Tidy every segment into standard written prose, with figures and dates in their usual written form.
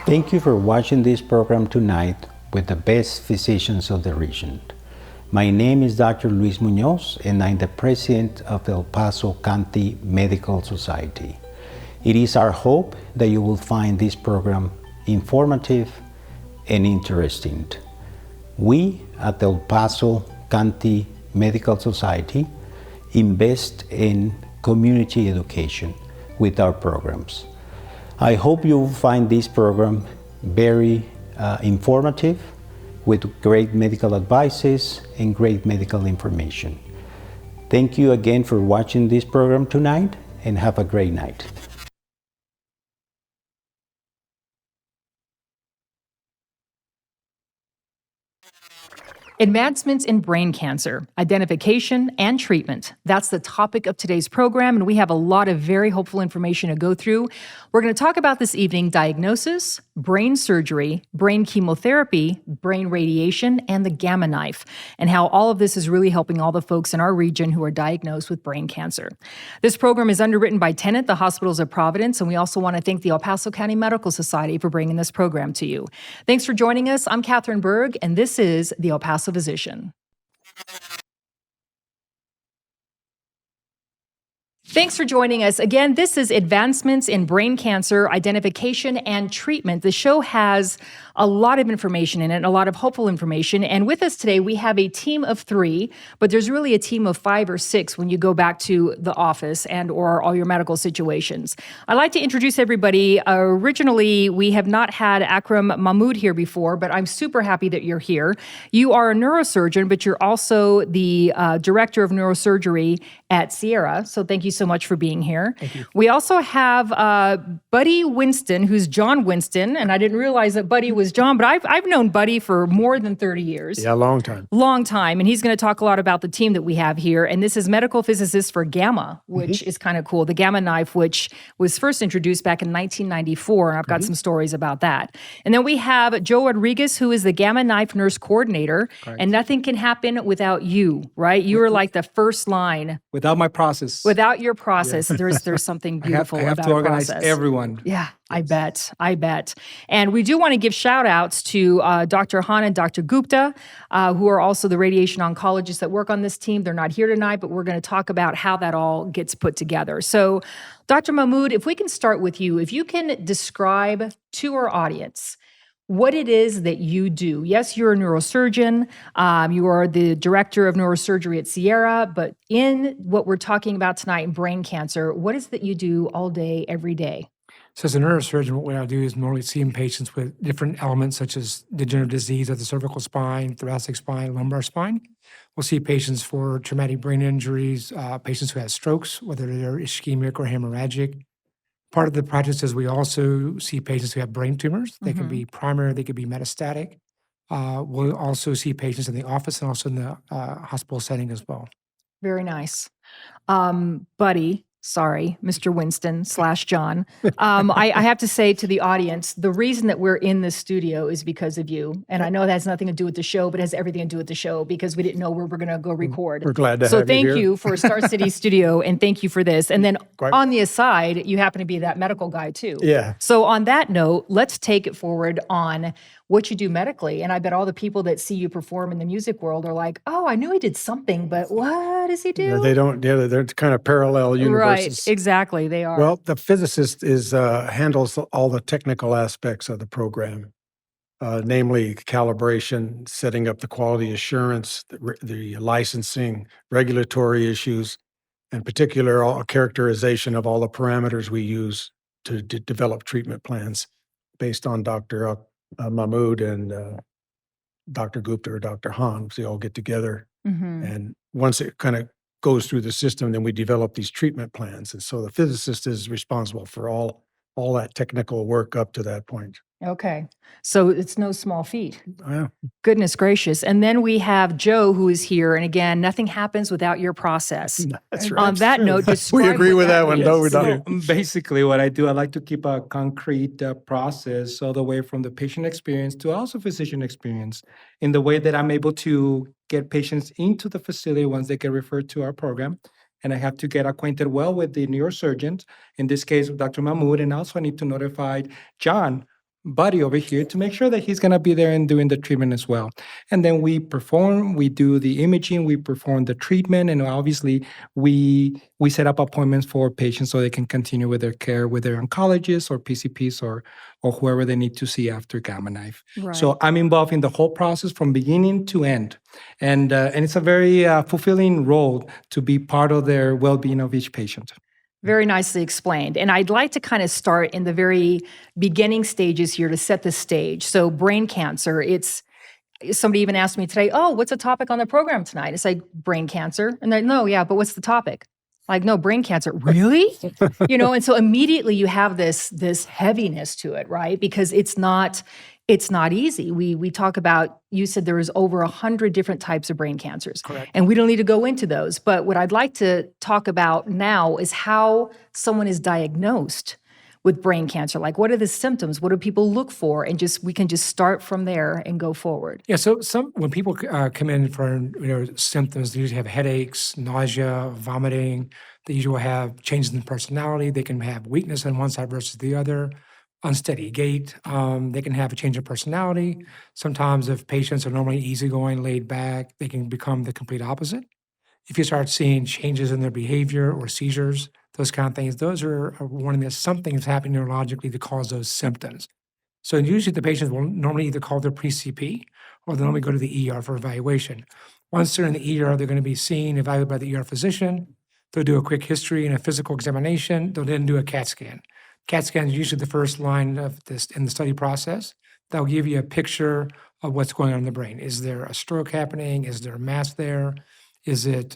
Thank you for watching this program tonight with the best physicians of the region. My name is Dr. Luis Munoz, and I'm the president of the El Paso County Medical Society. It is our hope that you will find this program informative and interesting. We at the El Paso County Medical Society invest in community education with our programs. I hope you will find this program very informative, with great medical advices and great medical information. Thank you again for watching this program tonight, and have a great night. Advancements in brain cancer, identification and treatment. That's the topic of today's program, and we have a lot of very hopeful information to go through. We're going to talk about this evening diagnosis, brain surgery, brain chemotherapy, brain radiation, and the gamma knife, and how all of this is really helping all the folks in our region who are diagnosed with brain cancer. This program is underwritten by Tenet, the hospitals of Providence, and we also want to thank the El Paso County Medical Society for bringing this program to you. Thanks for joining us. I'm Catherine Berg, and this is the El Paso Physician. Thanks for joining us. Again, this is Advancements in Brain Cancer, Identification and Treatment. The show has a lot of information in it, a lot of hopeful information. And with us today, we have a team of 3, but there's really a team of 5 or 6 when you go back to the office and or all your medical situations. I'd like to introduce everybody. Originally, we have not had Akram Mahmoud here before, but I'm super happy that you're here. You are a neurosurgeon, but you're also the director of neurosurgery at Sierra. So thank you so much for being here. Thank you. We also have Buddy Winston, who's John Winston, and I didn't realize that Buddy was John, but I've known Buddy for more than 30 years. Yeah, long time. Long time, and he's going to talk a lot about the team that we have here, and this is medical physicist for Gamma, which is kind of cool. The Gamma knife, which was first introduced back in 1994, and I've got some stories about that. And then we have Joe Rodriguez, who is the Gamma knife nurse coordinator, and nothing can happen without you, right? You are like the first line. Without my process. Without your process, there's something beautiful I have about to organize process. everyone. Yeah, I bet. And we do want to give shout outs to Dr. Han and Dr. Gupta, who are also the radiation oncologists that work on this team. They're not here tonight, but we're going to talk about how that all gets put together. So, Dr. Mahmoud, if we can start with you, if you can describe to our audience what it is that you do. Yes, you're a neurosurgeon. You are the director of neurosurgery at Sierra, but in what we're talking about tonight in brain cancer, what is it that you do all day, every day? So as a neurosurgeon, what I do is normally see patients with different elements such as degenerative disease of the cervical spine, thoracic spine, lumbar spine. We'll see patients for traumatic brain injuries, patients who have strokes, whether they're ischemic or hemorrhagic. Part of the practice is we also see patients who have brain tumors. They can be primary, they could be metastatic. We'll also see patients in the office and also in the hospital setting as well. Very nice. Buddy, sorry, Mr. Winston / John. I have to say to the audience, the reason that we're in this studio is because of you. And I know that has nothing to do with the show, but it has everything to do with the show because we didn't know where we're going to go record. We're glad to have So you thank here. you for Star City Studio, and thank you for this. And then Quite- on the aside, you happen to be that medical guy too. Yeah. So on that note, let's take it forward on what you do medically. And I bet all the people that see you perform in the music world are like, oh, I knew he did something, but what does he do? Yeah, they don't. Yeah, they're kind of parallel universes. Right, exactly, they are. Well, the physicist handles all the technical aspects of the program, namely calibration, setting up the quality assurance, the licensing, regulatory issues, in particular, all characterization of all the parameters we use to develop treatment plans based on Dr. Mahmoud and Dr. Gupta or Dr. Han. They all get together, and once it kind of goes through the system, then we develop these treatment plans. And so the physicist is responsible for all all that technical work up to that point. Okay. So it's no small feat. Yeah. Goodness gracious. And then we have Joe, who is here. And again, nothing happens without your process. That's On right. that note, We describe agree what with that one, is. don't we, So Doctor? basically, what I do, I like to keep a concrete process all the way from the patient experience to also physician experience in the way that I'm able to get patients into the facility once they get referred to our program. And I have to get acquainted well with the neurosurgeon, in this case, Dr. Mahmoud, and also I need to notify John, buddy over here, to make sure that he's going to be there and doing the treatment as well. And then we do the imaging, we perform the treatment, and obviously we set up appointments for patients so they can continue with their care with their oncologists or PCPs or whoever they need to see after Gamma Knife. Right. So I'm involved in the whole process from beginning to end, and it's a very fulfilling role to be part of their well-being of each patient. Very nicely explained. And I'd like to kind of start in the very beginning stages here to set the stage. So brain cancer, somebody even asked me today, oh, what's the topic on the program tonight? It's like brain cancer. And they're, no, yeah, but what's the topic? Like, no, brain cancer. Really? And so immediately you have this heaviness to it, right? Because it's not easy. We talk about, you said there was over 100 different types of brain cancers. Correct. And we don't need to go into those. But what I'd like to talk about now is how someone is diagnosed with brain cancer. Like, what are the symptoms? What do people look for? And we can just start from there and go forward. Yeah, so when people come in for symptoms, they usually have headaches, nausea, vomiting. They usually have changes in personality. They can have weakness on one side versus the other, unsteady gait. They can have a change in personality. Sometimes if patients are normally easygoing, laid back, they can become the complete opposite. If you start seeing changes in their behavior or seizures, those kind of things, those are warning that something is happening neurologically to cause those symptoms. So usually the patients will normally either call their pre-CP or they'll normally go to the ER for evaluation. Once they're in the ER, they're going to be seen, evaluated by the ER physician. They'll do a quick history and a physical examination. They'll then do a CAT scan. CAT scan is usually the first line of this in the study process. They'll give you a picture of what's going on in the brain. Is there a stroke happening? Is there a mass there?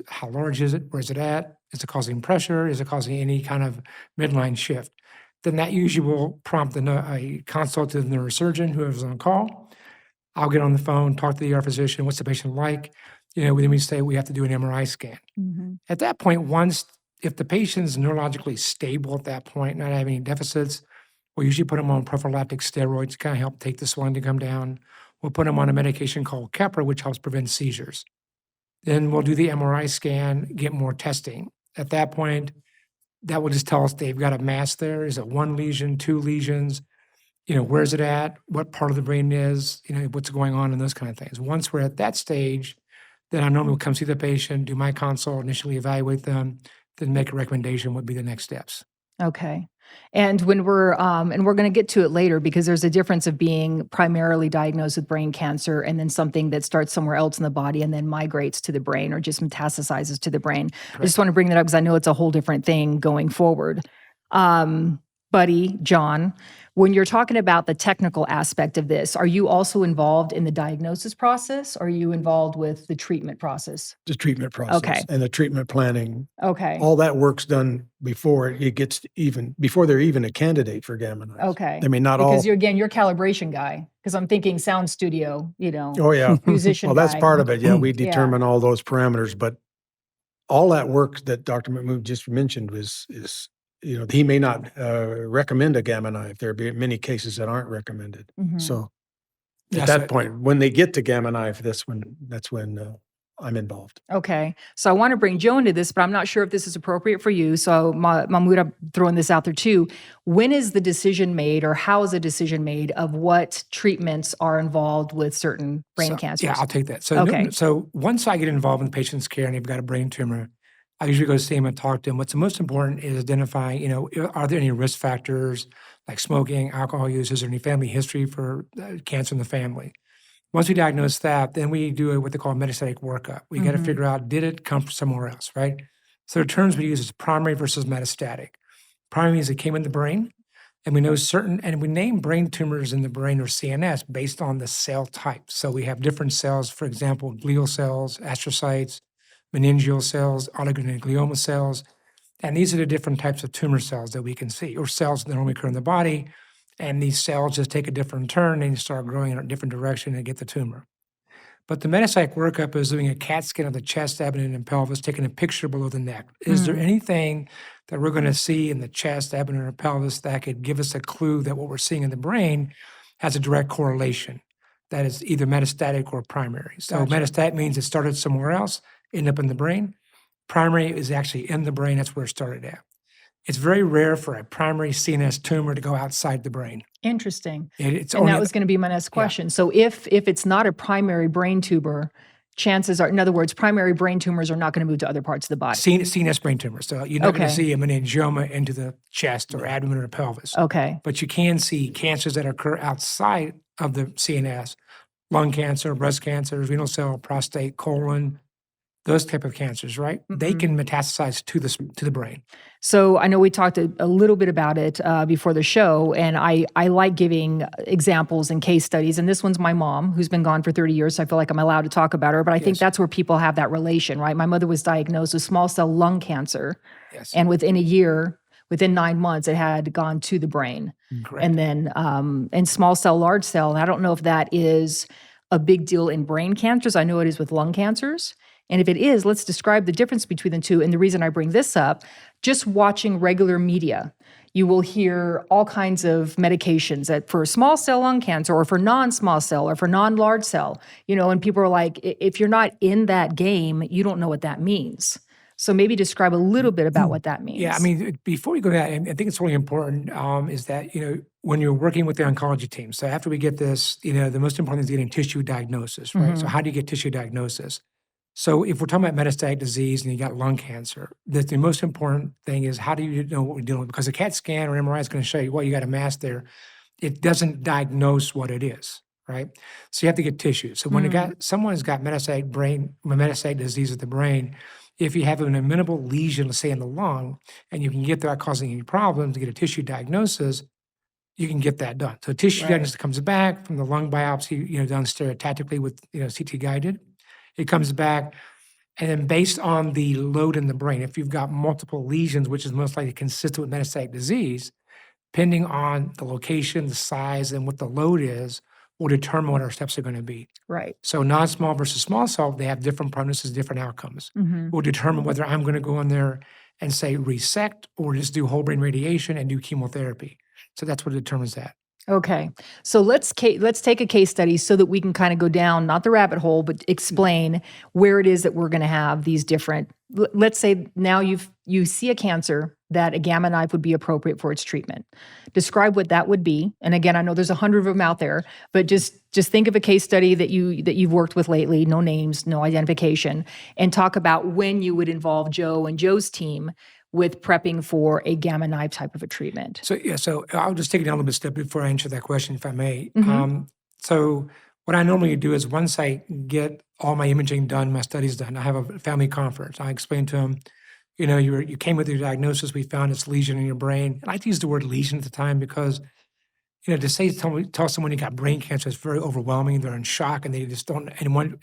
How large is it? Where's it at? Is it causing pressure? Is it causing any kind of midline shift? Then that usually will prompt a consult to the neurosurgeon, whoever's on call. I'll get on the phone, talk to the ER physician. What's the patient like? Then we say we have to do an MRI scan. Mm-hmm. At that point, if the patient's neurologically stable at that point, not having any deficits, we'll usually put them on prophylactic steroids to kind of help take the swelling to come down. We'll put them on a medication called Keppra, which helps prevent seizures. Then we'll do the MRI scan, get more testing. At that point, that will just tell us they've got a mass there. Is it one lesion, two lesions? Where's it at? What part of the brain is? What's going on and those kind of things. Once we're at that stage, then I normally will come see the patient, do my consult, initially evaluate them, then make a recommendation what would be the next steps. Okay. And when we're going to get to it later, because there's a difference of being primarily diagnosed with brain cancer and then something that starts somewhere else in the body and then migrates to the brain or just metastasizes to the brain. I just want to bring that up because I know it's a whole different thing going forward. Buddy, John, when you're talking about the technical aspect of this, are you also involved in the diagnosis process? Or are you involved with the treatment process? The treatment process. Okay. And the treatment planning. Okay. All that work's done before they're even a candidate for Gamma Knives. Okay. I mean, not Because all. you're calibration guy. Because I'm thinking sound studio, Oh, yeah. musician Well, that's guy. part of it. Yeah, we Yeah. determine all those parameters, but all that work that Dr. Mahmoud just mentioned is he may not recommend a Gamma Knife. There are many cases that aren't recommended. Mhm. So Yeah, at so- that point, when they get to Gamma Knife, that's when I'm involved. Okay. So I want to bring Joe into this, but I'm not sure if this is appropriate for you. So Mahmoud, I'm throwing this out there too. When is the decision made or how is a decision made of what treatments are involved with certain brain cancers? Yeah, I'll take that. So, Okay. so once I get involved in the patient's care and they've got a brain tumor, I usually go see them and talk to them. What's the most important is identifying, are there any risk factors like smoking, alcohol use? Is there any family history for cancer in the family? Once we diagnose that, then we do what they call a metastatic workup. We got to figure out, did it come from somewhere else, right? So the terms we use is primary versus metastatic. Primary means it came in the brain, and we know and we name brain tumors in the brain or CNS based on the cell type. So we have different cells, for example, glial cells, astrocytes, meningeal cells, oligonucleoma cells. And these are the different types of tumor cells that we can see, or cells that normally occur in the body. And these cells just take a different turn and start growing in a different direction and get the tumor. But the Metacyte workup is doing a CAT scan of the chest, abdomen, and pelvis, taking a picture below the neck. Is there anything that we're going to see in the chest, abdomen, or pelvis that could give us a clue that what we're seeing in the brain has a direct correlation that is either metastatic or primary? So metastatic means it started somewhere else, ended up in the brain. Primary is actually in the brain. That's where it started at. It's very rare for a primary CNS tumor to go outside the brain. Interesting. It's And only that was going to be my next question. So if it's not a primary brain tumor, chances are, in other words, primary brain tumors are not going to move to other parts of the body. CNS brain tumors. So you're not going to Okay. see a meningioma into the chest or abdomen or pelvis. Okay. But you can see cancers that occur outside of the CNS, lung cancer, breast cancer, renal cell, prostate, colon, those type of cancers, right? They can metastasize to the brain. So I know we talked a little bit about it before the show, and I like giving examples and case studies. And this one's my mom, who's been gone for 30 years, so I feel like I'm allowed to talk about her. But I think Yes. that's where people have that relation, right? My mother was diagnosed with small cell lung cancer, Yes. and within a year, within 9 months, it had gone to the brain. Correct. And then and small cell, large cell. And I don't know if that is a big deal in brain cancers. I know it is with lung cancers. And if it is, let's describe the difference between the two. And the reason I bring this up, just watching regular media, you will hear all kinds of medications that for small cell lung cancer or for non-small cell or for non-large cell, and people are like, if you're not in that game, you don't know what that means. So maybe describe a little bit about what that means. Yeah, I mean, before we go to that, and I think it's really important, is that, when you're working with the oncology team, so after we get this, the most important thing is getting tissue diagnosis, right? So how do you get tissue diagnosis? So if we're talking about metastatic disease and you got lung cancer, the most important thing is how do you know what we're dealing with? Because a CAT scan or MRI is going to show you, well, you got a mass there. It doesn't diagnose what it is, right? So you have to get tissue. So when someone's got metastatic disease of the brain, if you have an amenable lesion, let's say in the lung, and you can get that causing any problems to get a tissue diagnosis, you can get that done. So tissue diagnosis comes back from the lung biopsy, done stereotactically with CT guided. It comes back, and then based on the load in the brain, if you've got multiple lesions, which is most likely consistent with metastatic disease, depending on the location, the size, and what the load is, will determine what our steps are going to be. Right. So non-small versus small cell, they have different prognosis, different outcomes. Will determine whether I'm going to go in there and say resect or just do whole brain radiation and do chemotherapy. So that's what determines that. Okay. So let's take a case study so that we can kind of go down, not the rabbit hole, but explain where it is that we're going to have these different, let's say now you see a cancer that a gamma knife would be appropriate for its treatment. Describe what that would be. And again, I know there's 100 of them out there, but just think of a case study that you've worked with lately, no names, no identification, and talk about when you would involve Joe and Joe's team with prepping for a gamma knife type of a treatment. So I'll just take it down a little bit step before I answer that question, if I may. So what I normally do is once I get all my imaging done, my studies done, I have a family conference. I explain to them, you came with your diagnosis, we found this lesion in your brain. I like to use the word lesion at the time because, tell someone you got brain cancer is very overwhelming. They're in shock and they just don't,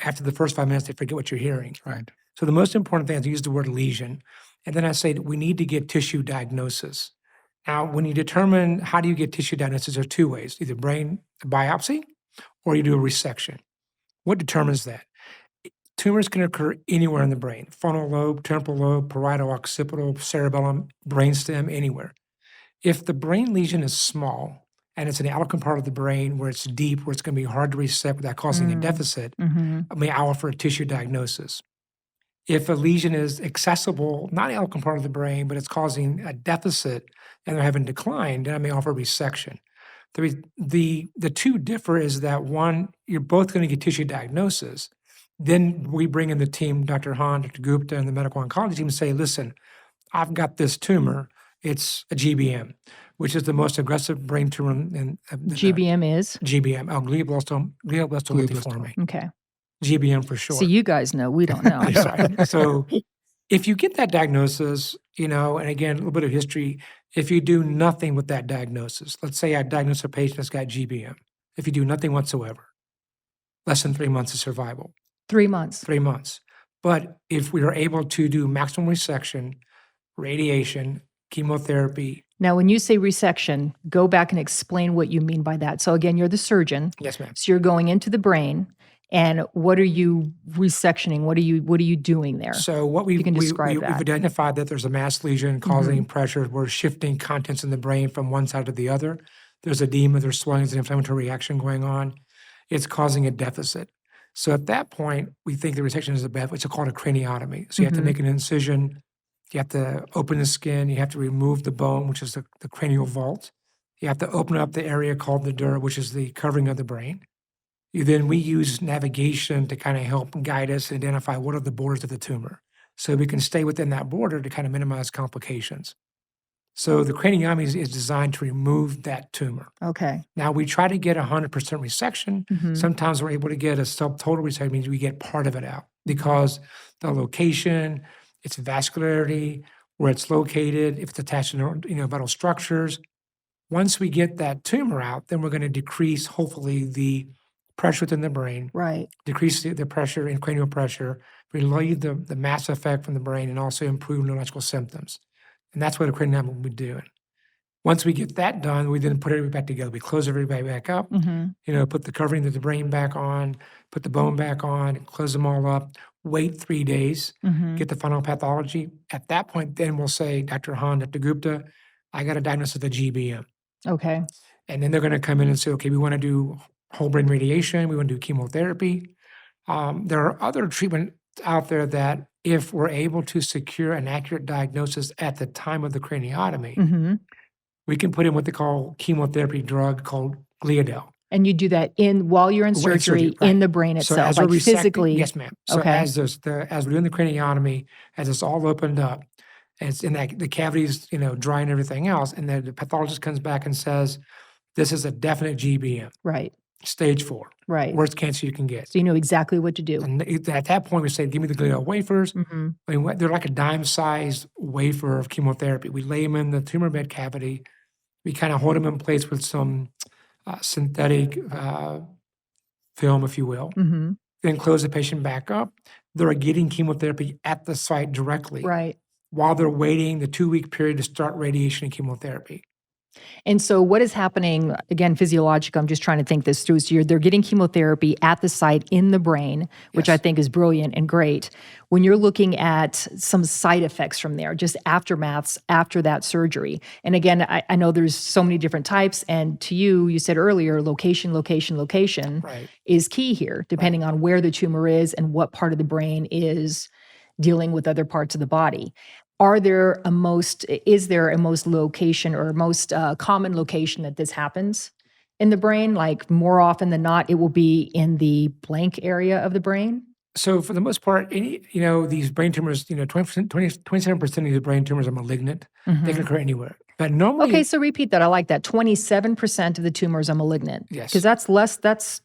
after the first 5 minutes, they forget what you're hearing. Right. So the most important thing is to use the word lesion. And then I say that we need to get tissue diagnosis. Now, when you determine how do you get tissue diagnosis, there are two ways, either brain biopsy or you do a resection. What determines that? Tumors can occur anywhere in the brain, frontal lobe, temporal lobe, parietal, occipital, cerebellum, brainstem, anywhere. If the brain lesion is small and it's in the outcome part of the brain where it's deep, where it's going to be hard to resect without causing a deficit, I may offer a tissue diagnosis. If a lesion is accessible, not in the outcome part of the brain, but it's causing a deficit and they're having decline, then I may offer resection. The two differ is that one, you're both going to get tissue diagnosis. Then we bring in the team, Dr. Han, Dr. Gupta, and the medical oncology team and say, listen, I've got this tumor. It's a GBM, which is the most aggressive brain tumor. GBM is? GBM, glioblastoma multiforme. Okay. GBM for sure. So you guys know, we don't know. Right. So if you get that diagnosis, and again, a little bit of history, if you do nothing with that diagnosis, let's say I diagnose a patient that's got GBM. If you do nothing whatsoever, less than 3 months of survival. 3 months. 3 months. But if we are able to do maximum resection, radiation, chemotherapy. Now, when you say resection, go back and explain what you mean by that. So again, you're the surgeon. Yes, ma'am. So you're going into the brain, and what are you resectioning? What are you doing there? So what you can describe we've that. identified that there's a mass lesion causing pressure. We're shifting contents in the brain from one side to the other. There's edema, there's swelling, there's an inflammatory reaction going on. It's causing a deficit. So at that point, we think the resection is it's called a craniotomy. So you have to make an incision, you have to open the skin, you have to remove the bone, which is the cranial vault. You have to open up the area called the dura, which is the covering of the brain. We use navigation to kind of help guide us and identify what are the borders of the tumor. So we can stay within that border to kind of minimize complications. So the craniotomy is designed to remove that tumor. Okay. Now we try to get 100% resection. Sometimes we're able to get a subtotal resection, means we get part of it out because the location, its vascularity, where it's located, if it's attached to vital structures. Once we get that tumor out, then we're going to decrease, hopefully, the pressure within the brain, Right. decrease the pressure in cranial pressure, relieve the mass effect from the brain, and also improve neurological symptoms. And that's what a craniotomy will be doing. Once we get that done, we then put everybody back together. We close everybody back up, put the covering of the brain back on, put the bone back on, close them all up, wait 3 days, get the final pathology. At that point, then we'll say, Dr. Han, Dr. Gupta, I got a diagnosis of a GBM. Okay. And then they're going to come in and say, okay, we want to do whole brain radiation, we want to do chemotherapy. There are other treatments out there that if we're able to secure an accurate diagnosis at the time of the craniotomy, we can put in what they call chemotherapy drug called gliadel. And you do that while you're in surgery, right. in the brain So itself, as like we're resecting- physically. Yes, ma'am. So Okay. as we're doing the craniotomy, as it's all opened up, and it's in the cavities, dry and everything else, and the pathologist comes back and says, this is a definite GBM, Right. stage 4, Right. worst cancer you can get. So you know exactly what to do. And at that point, we say, give me the gliadel wafers. I mean, they're like a dime-sized wafer of chemotherapy. We lay them in the tumor bed cavity. We kind of hold them in place with some synthetic film, if you will. Then close the patient back up. They're getting chemotherapy at the site directly Right. while they're waiting the 2-week period to start radiation and chemotherapy. And so what is happening, again, physiologic, I'm just trying to think this through. So they're getting chemotherapy at the site in the brain, which I Yes. think is brilliant and great. When you're looking at some side effects from there, just aftermaths after that surgery. And again, I know there's so many different types. And to you said earlier, location Right. is key here, depending on where the tumor is and what part of the brain is dealing with other parts of the body. Is there a most location or most common location that this happens in the brain? Like more often than not, it will be in the blank area of the brain? So for the most part, these brain tumors, 27% of the brain tumors are malignant. They can occur anywhere. But normally, Okay, so repeat that. I like that. 27% of the tumors are malignant. Yes. Because that's less, that's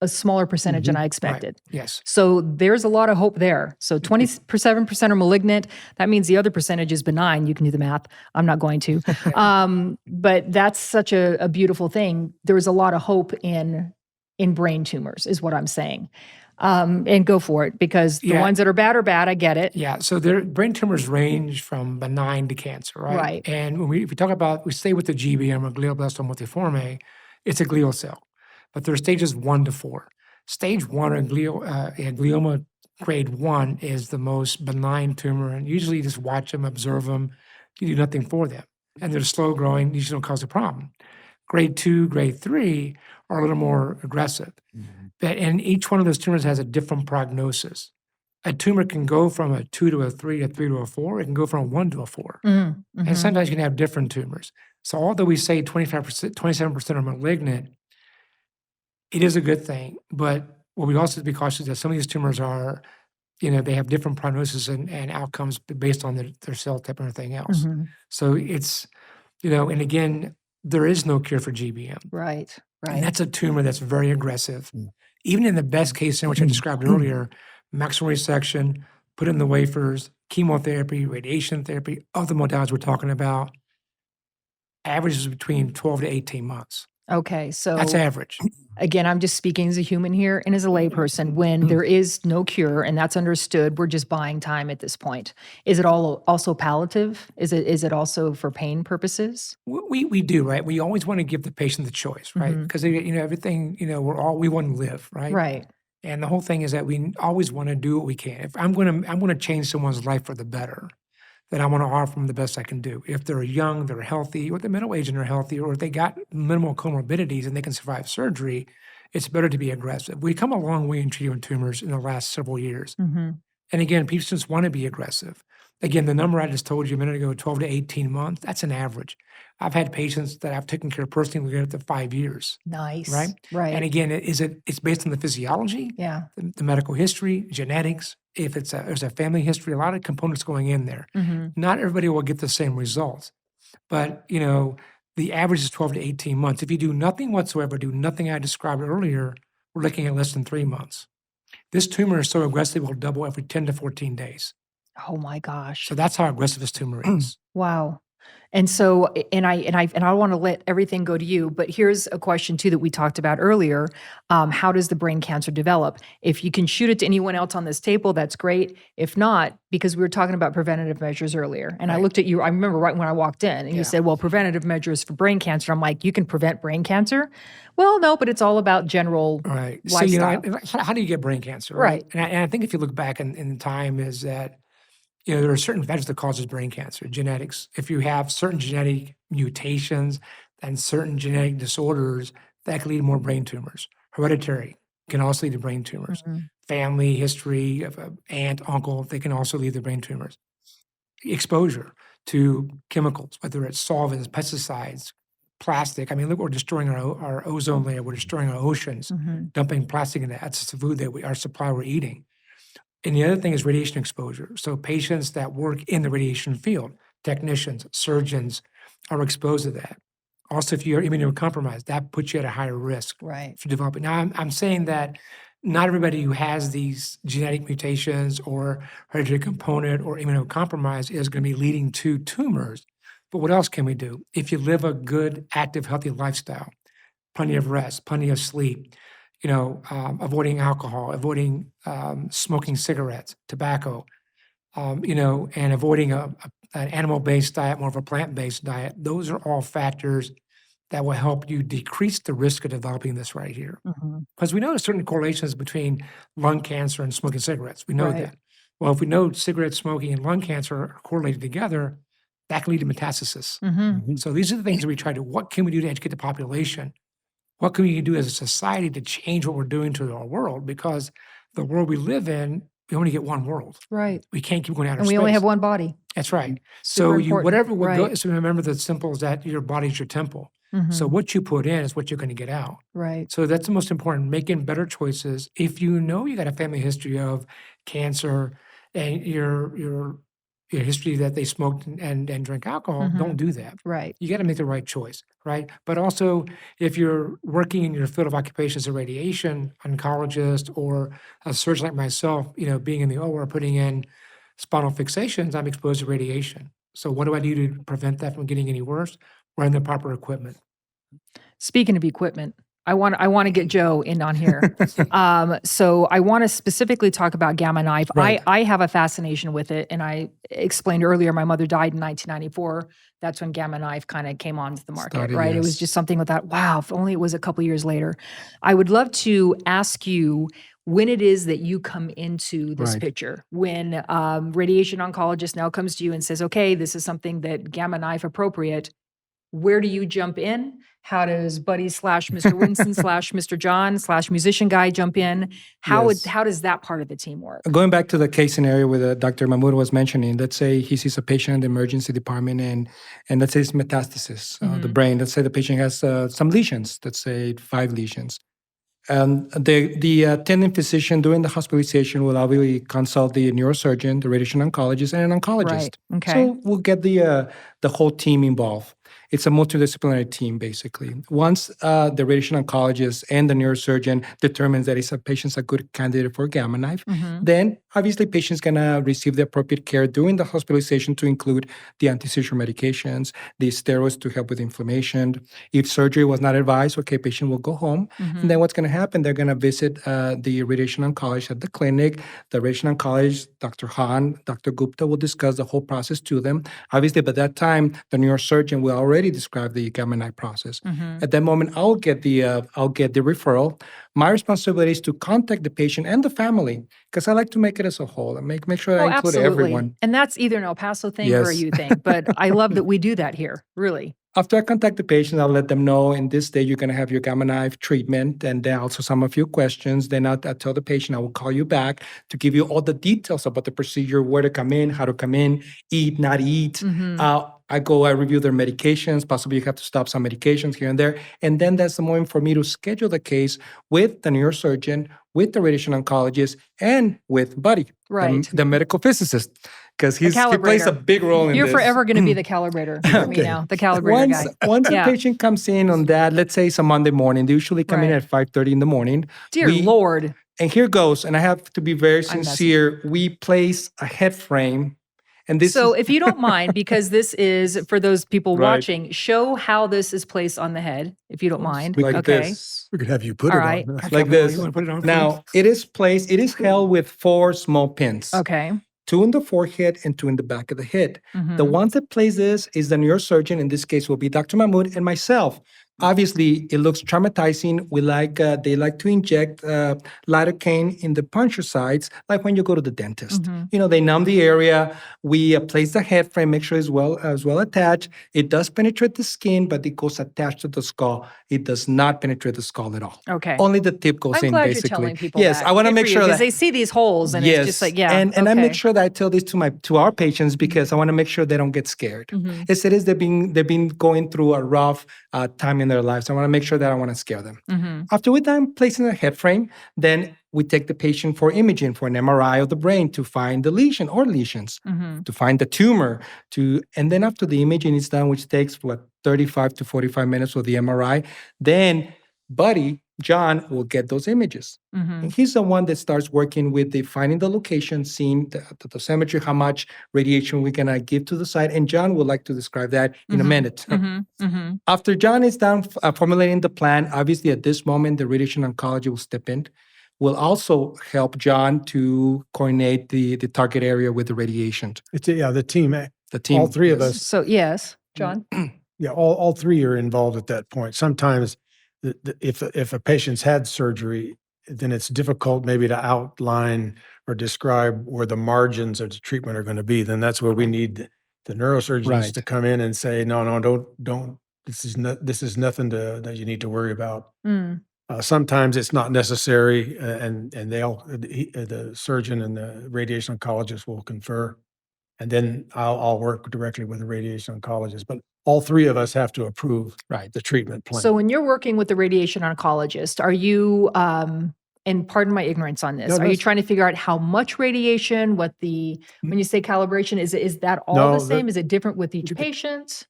a smaller percentage than I expected. yes. So there's a lot of hope there. So 27% are malignant. That means the other percentage is benign. You can do the math. I'm not going to. But that's such a beautiful thing. There's a lot of hope in brain tumors is what I'm saying. And go for it, because the Yeah. ones that are bad are bad. I get it. Yeah, so brain tumors range from benign to cancer, right? Right. And when we talk about, we stay with the GBM or glioblastoma multiforme, it's a glial cell. But there are stages 1 to 4. Stage 1 or glioma grade 1 is the most benign tumor, and usually you just watch them, observe them, you do nothing for them. And they're slow growing, usually don't cause a problem. Grade 2, grade 3 are a little more aggressive. And each one of those tumors has a different prognosis. A tumor can go from a 2 to a 3, a 3 to a 4. It can go from a 1 to a 4. And sometimes you can have different tumors. So although we say 27% are malignant, it is a good thing. But what we also have to be cautious that some of these tumors are, they have different prognosis and outcomes based on their cell type and everything else. So it's, and again, there is no cure for GBM. Right. And Right. that's a tumor that's very aggressive. Even in the best case scenario, which I described earlier, maximal resection, put in the wafers, chemotherapy, radiation therapy, other modalities we're talking about, averages between 12 to 18 months. Okay, so That's average. again, I'm just speaking as a human here and as a layperson. When there is no cure, and that's understood, we're just buying time at this point. Is it all also palliative? Is it also for pain purposes? We do, right? We always want to give the patient the choice, right? Mhm. Because everything, we want to live, right? Right. And the whole thing is that we always want to do what we can. If I'm gonna change someone's life for the better, then I want to offer them the best I can do. If they're young, they're healthy, or they're middle aged and they're healthy, or if they got minimal comorbidities and they can survive surgery, it's better to be aggressive. We've come a long way in treating tumors in the last several years. Mhm. And again, patients want to be aggressive. Again, the number I just told you a minute ago, 12 to 18 months, that's an average. I've had patients that I've taken care of personally who get up to 5 years, Nice. right? And Right. again, it's based on the physiology, Yeah. the medical history, genetics. If there's a family history, a lot of components going in there. Mhm. Not everybody will get the same results, but the average is 12 to 18 months. If you do nothing whatsoever, do nothing I described earlier, we're looking at less than 3 months. This tumor is so aggressive, it will double every 10 to 14 days. Oh my gosh. So that's how aggressive this tumor is. Wow. And so, and I want to let everything go to you, but here's a question too that we talked about earlier. How does the brain cancer develop? If you can shoot it to anyone else on this table, that's great. If not, because we were talking about preventative measures earlier, and I Right. looked at you, I remember right when I walked in, and you Yeah. said, well, preventative measures for brain cancer. I'm like, you can prevent brain cancer? Well, no, but it's all about general Right. So, lifestyle. how do you get brain cancer? Right. And I think if you look back in time, is that there are certain factors that causes brain cancer. Genetics. If you have certain genetic mutations and certain genetic disorders, that can lead to more brain tumors. Hereditary can also lead to brain tumors. Mhm. Family history of an aunt, uncle, they can also lead to brain tumors. Exposure to chemicals, whether it's solvents, pesticides, plastic. I mean, look, we're destroying our ozone layer. We're destroying our oceans, Mhm. dumping plastic in that. That's the food that our supply we're eating. And the other thing is radiation exposure. So patients that work in the radiation field, technicians, surgeons, are exposed to that. Also, if you're immunocompromised, that puts you at a higher risk Right. for developing. Now, I'm saying that not everybody who has these genetic mutations or hereditary component or immunocompromised is going to be leading to tumors. But what else can we do? If you live a good, active, healthy lifestyle, plenty of rest, plenty of sleep, avoiding alcohol, avoiding smoking cigarettes, tobacco, and avoiding an animal-based diet, more of a plant-based diet. Those are all factors that will help you decrease the risk of developing this right here. Mhm. Because we know there's certain correlations between lung cancer and smoking cigarettes. We know Right. that. Well, if we know cigarette smoking and lung cancer are correlated together, that can lead to metastasis. Mhm. So these are the things that we try to, what can we do to educate the population? What can we do as a society to change what we're doing to our world? Because the world we live in, we only get one world. Right. We can't keep going out of And we space. only have one body. That's right. Super So important. whatever would go, Right. so remember the simple is that your body's your temple. So Mhm. what you put in is what you're going to get out. Right. So that's the most important, making better choices. If you know you got a family history of cancer and your history that they smoked and drank alcohol, don't do that. Right. You got to make the right choice, right? But also, if you're working in your field of occupation as a radiation oncologist or a surgeon like myself, being in the OR, putting in spinal fixations, I'm exposed to radiation. So what do I do to prevent that from getting any worse? Wearing the proper equipment. Speaking of equipment, I want to get Joe in on here. So I want to specifically talk about Gamma Knife. Right. I have a fascination with it, and I explained earlier my mother died in 1994. That's when Gamma Knife kind of came onto the market, Started, right? It was yes. just something with that. Wow, if only it was a couple years later. I would love to ask you when it is that you come into this Right. picture. When radiation oncologist now comes to you and says, "Okay, this is something that Gamma Knife appropriate." Where do you jump in? How does Buddy / Mr. Winston / Mr. John / musician guy jump in? Yes. How does that part of the team work? Going back to the case scenario where Dr. Mahmoud was mentioning, let's say he sees a patient in the emergency department and let's say it's metastasis, the brain. Let's say the patient has some lesions, let's say 5 lesions. The attending physician during the hospitalization will obviously consult the neurosurgeon, the radiation oncologist, and an oncologist. Right. Okay. So we'll get the whole team involved. It's a multidisciplinary team, basically. Once the radiation oncologist and the neurosurgeon determines that a patient's a good candidate for a gamma knife, then obviously patient's gonna receive the appropriate care during the hospitalization to include the anti-seizure medications, the steroids to help with inflammation. If surgery was not advised, okay, patient will go home. And then what's gonna happen, they're gonna visit the radiation oncologist at the clinic. The radiation oncologist, Dr. Han, Dr. Gupta, will discuss the whole process to them. Obviously, by that time, the neurosurgeon will already describe the gamma knife process. At that moment, I'll get the referral. My responsibility is to contact the patient and the family because I like to make it as a whole and make sure I include everyone. And that's either an El Paso thing or a you thing. But I love that we do that here, really. After I contact the patient, I'll let them know in this day you're going to have your gamma knife treatment and then also some of your questions. Then I'll tell the patient I will call you back to give you all the details about the procedure, where to come in, how to come in, eat, not eat. I review their medications. Possibly you have to stop some medications here and there. And then that's the moment for me to schedule the case with the neurosurgeon, with the radiation oncologist, and with Buddy, the medical physicist. Because he plays a big role in this. You're forever going to be the calibrator for me now, the calibrator guy. Once a patient comes in on that, let's say it's a Monday morning, they usually come in at 5:30 in the morning. Dear Lord. And here goes, and I have to be very sincere, we place a head frame. And this if you don't mind, because this is, for those people watching, show how this is placed on the head, if you don't mind. Like this. We could have you put it on. Like this. You wanna put it on, Now, it is held with 4 small pins. Okay. 2 in the forehead and 2 in the back of the head. The ones that place this is the neurosurgeon. In this case, will be Dr. Mahmoud and myself. Obviously, it looks traumatizing. They like to inject lidocaine in the puncture sites, like when you go to the dentist. They numb the area. We place the head frame, make sure it's well attached. It does penetrate the skin, but it goes attached to the skull. It does not penetrate the skull at all. Okay. Only the tip goes in, glad basically. You're telling people yes, that. I want to make sure that because they see these holes and it's just like, and I make sure that I tell this to our patients because I want to make sure they don't get scared. As it is, they've been going through a rough time in their lives. I want to make sure that I don't want to scare them. After we're done placing the head frame, then we take the patient for imaging, for an MRI of the brain to find the lesion or lesions, to find the tumor, and then after the imaging is done, which takes 35 to 45 minutes with the MRI, then Buddy, John, will get those images. And he's the one that starts working with finding the location, seeing the dosimetry, how much radiation we're going to give to the site. And John would like to describe that in a minute. After John is done formulating the plan, obviously at this moment, the radiation oncologist will step in. Will also help John to coordinate the target area with the radiation. The team. The team. All 3 of us. So, yes, John? Yeah, all 3 are involved at that point. Sometimes if a patient's had surgery, then it's difficult maybe to outline or describe where the margins of the treatment are going to be. Then that's where we need the neurosurgeons to come in and say, no, don't. This is nothing that you need to worry about. Sometimes it's not necessary, and the surgeon and the radiation oncologist will confer, and then I'll work directly with the radiation oncologist. But all 3 of us have to approve the treatment plan. So when you're working with the radiation oncologist, are you, and pardon my ignorance on this, are you trying to figure out how much radiation, when you say calibration, is that all the same? Is it different with each patient?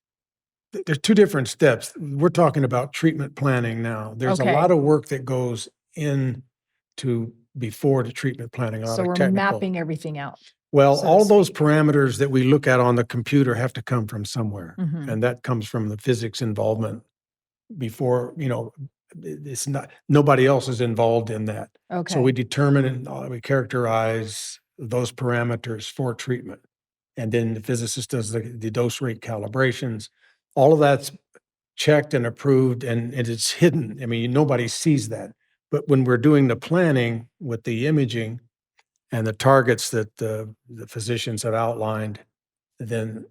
There's 2 different steps. We're talking about treatment planning now. There's a lot of work that goes into before the treatment planning. So we're mapping everything out. Well, all those parameters that we look at on the computer have to come from somewhere. And that comes from the physics involvement before, it's not, nobody else is involved in that. Okay. So we determine and we characterize those parameters for treatment. And then the physicist does the dose rate calibrations. All of that's checked and approved, and it's hidden. I mean, nobody sees that. But when we're doing the planning with the imaging and the targets that the physicians have outlined, then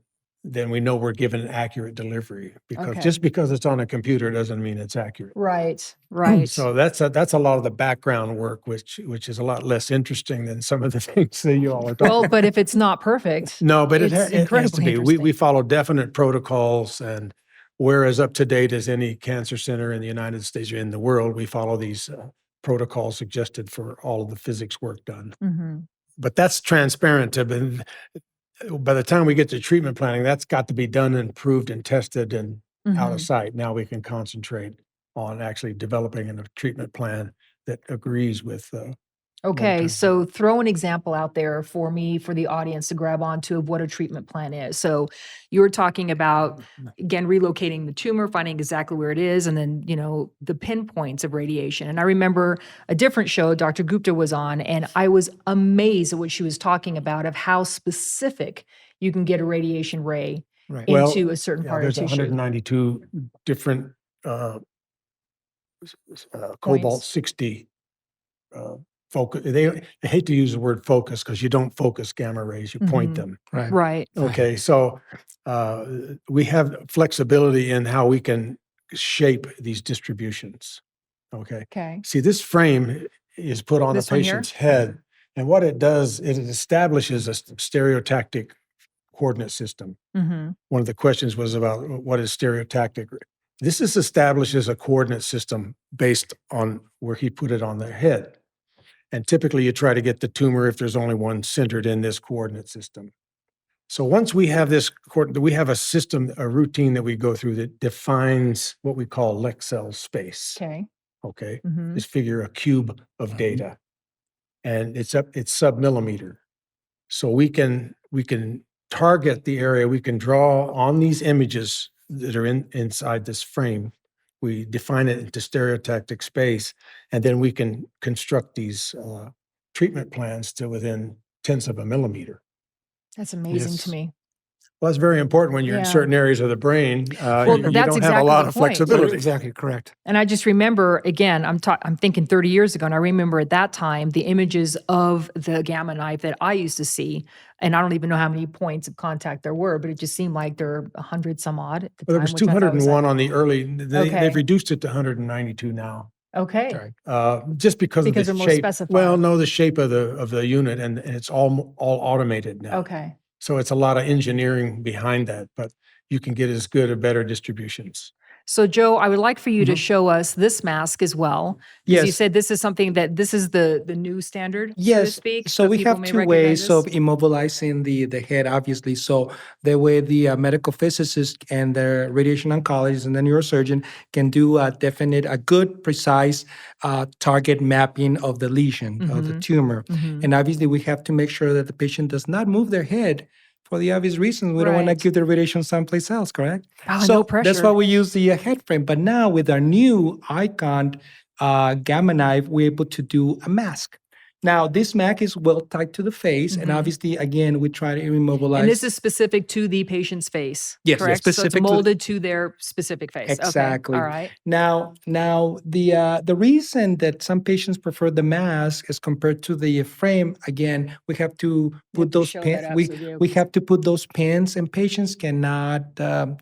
we know we're given an accurate delivery. Because just because it's on a computer doesn't mean it's accurate. Right. So that's a lot of the background work, which is a lot less interesting than some of the things that you all are talking about. Well, but if it's not perfect, no, but it it's has to incredibly be. interesting. We follow definite protocols, and we're as up to date as any cancer center in the United States or in the world. We follow these protocols suggested for all of the physics work done. But that's transparent. By the time we get to treatment planning, that's got to be done and proved and tested, and out of Mhm. sight. Now we can concentrate on actually developing a treatment plan that agrees with Okay, long-term. so throw an example out there for me, for the audience to grab onto of what a treatment plan is. So you were talking about, again, relocating the tumor, finding exactly where it is, and then, the pinpoints of radiation. And I remember a different show Dr. Gupta was on, and I was amazed at what she was talking about of how specific you can get a radiation ray Right. Well, into a certain part of there's tissue. 192 different cobalt Points. 60 focus. They hate to use the word focus because you don't focus gamma rays, you point Mhm. them. Right. Right. Okay, so we have flexibility in how we can shape these distributions. Okay. Okay. See, this frame is put on This the one here? patient's head, and what it does is it establishes a stereotactic coordinate system. Mhm. One of the questions was about what is stereotactic. This establishes a coordinate system based on where he put it on their head. And typically you try to get the tumor if there's only one centered in this coordinate system. So once we have we have a system, a routine that we go through that defines what we call Lexell space. Okay. Okay. Mhm. Just figure a cube of data, and it's sub-millimeter. So we can target the area. We can draw on these images that are inside this frame. We define it into stereotactic space, and then we can construct these treatment plans to within tenths of a millimeter. That's amazing to Yes. me. Well, that's very important when you're in Yeah. certain areas of the brain. Well, You that's don't have a exactly lot the of point. flexibility. Exactly, correct. And I just remember, again, I'm thinking 30 years ago, and I remember at that time the images of the gamma knife that I used to see, and I don't even know how many points of contact there were, but it just seemed like there were 100 some odd at the Well, there time, was which I thought was 201 on the early. Okay. They've reduced it to 192 now. okay. Right. Just because Because of they're the more shape. specified. Well, no, the shape of the unit, and it's all automated now. Okay. So it's a lot of engineering behind that, but you can get as good or better distributions. So, Joe, I would like for you to Mhm. show us this mask as well, because you Yes. said this is something that this is the new standard, so to Yes. speak. So we people have may two recognize ways of this. immobilizing the head, obviously. So the way the medical physicist and the radiation oncologist and the neurosurgeon can do a good, precise target mapping of the lesion, of the Mhm. tumor. Mhm. And obviously, we have to make sure that the patient does not move their head for the obvious reasons. We don't want to Right. give the radiation someplace else, correct? Oh, So no that's pressure. why we use the head frame. But now with our new Icon gamma knife, we're able to do a mask. Now, this mask is well tied to the face, and Mhm. obviously, again, we try to immobilize. And this is specific to the patient's face, Yes, correct? So specific it's to- molded to their specific face. Exactly. Okay. All right. Now, the reason that some patients prefer the mask as compared to the frame, again, we have to put have to those show pins. that up We so they we can have to put those pins, and patients cannot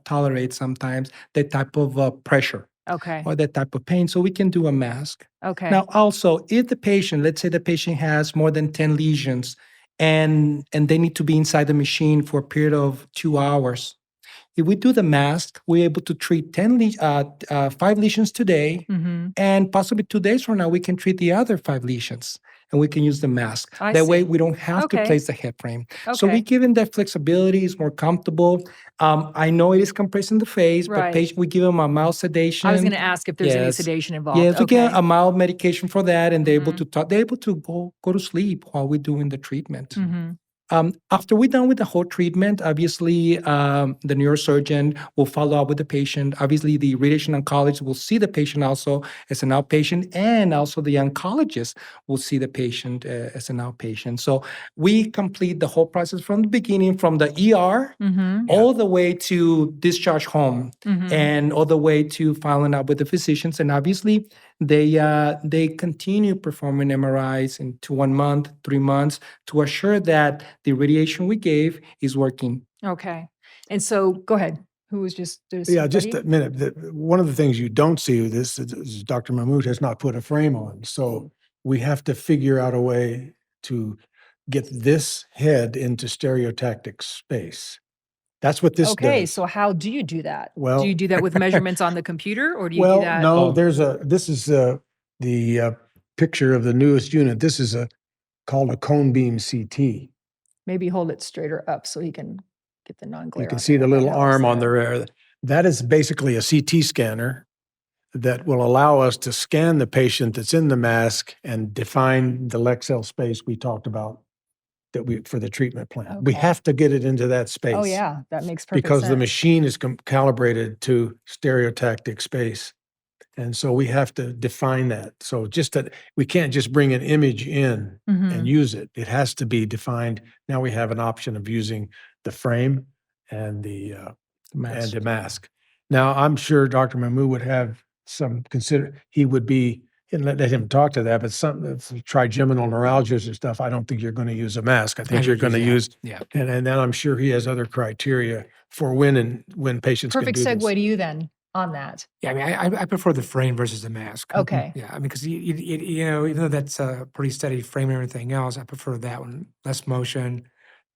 tolerate sometimes that type of pressure Okay. or that type of pain. So we can do a mask. Okay. Now, also, if the patient, let's say the patient has more than 10 lesions and they need to be inside the machine for a period of 2 hours, if we do the mask, we're able to treat 5 lesions today, Mm-hmm. and possibly 2 days from now, we can treat the other 5 lesions, and we can use the mask. I That way, see. we don't have to Okay. place the head frame. So we Okay. give them that flexibility, it's more comfortable. I know it is compressing the face, Right. but we give them a mild sedation. I was going to ask if there's any Yes. sedation involved. Yes, we Okay. get a mild medication for that, and they're able Mhm. to talk. They're able to go to sleep while we're doing the treatment. Mhm. After we're done with the whole treatment, obviously, the neurosurgeon will follow up with the patient. Obviously, the radiation oncologist will see the patient also as an outpatient, and also the oncologist will see the patient as an outpatient. So we complete the whole process from the beginning, from the ER Mhm. all the way to discharge home, Mhm. and all the way to following up with the physicians. And obviously, they continue performing MRIs into 1 month, 3 months to assure that the radiation we gave is working. Okay. And so, go ahead. Who was just Yeah, just somebody? a minute. One of the things you don't see with this is Dr. Mahmoud has not put a frame on. So we have to figure out a way to get this head into stereotactic space. That's what this Okay. does. So, how do you do that? Do Well- you do that with measurements on the computer, or do you do Well, that? no, Oh. this is the picture of the newest unit. This is called a cone beam CT. Maybe hold it straighter up so he can get the non-glare. You can on see there. the That little helps arm on there. there. That is basically a CT scanner that will allow us to scan the patient that's in the mask and define the Lexel space we talked about for the treatment plan. We Okay. have to get it into that space. Oh, yeah, that makes perfect Because the sense. machine is calibrated to stereotactic space. And so we have to define that. So just that we can't just bring an image in Mhm. and use it. It has to be defined. Now we have an option of using the frame and the mask. Now I'm sure Dr. Mahmoud would have he would be, and let him talk to that, but some trigeminal neuralgias and stuff, I don't think you're going to use a mask. I think you're going to use, Yeah. and then I'm sure he has other criteria for when patients can Perfect do segue this. to you then on that. Yeah, I mean, I prefer the frame versus the mask. Okay. Yeah, I mean, because even though that's a pretty steady frame and everything else, I prefer that one. Less motion,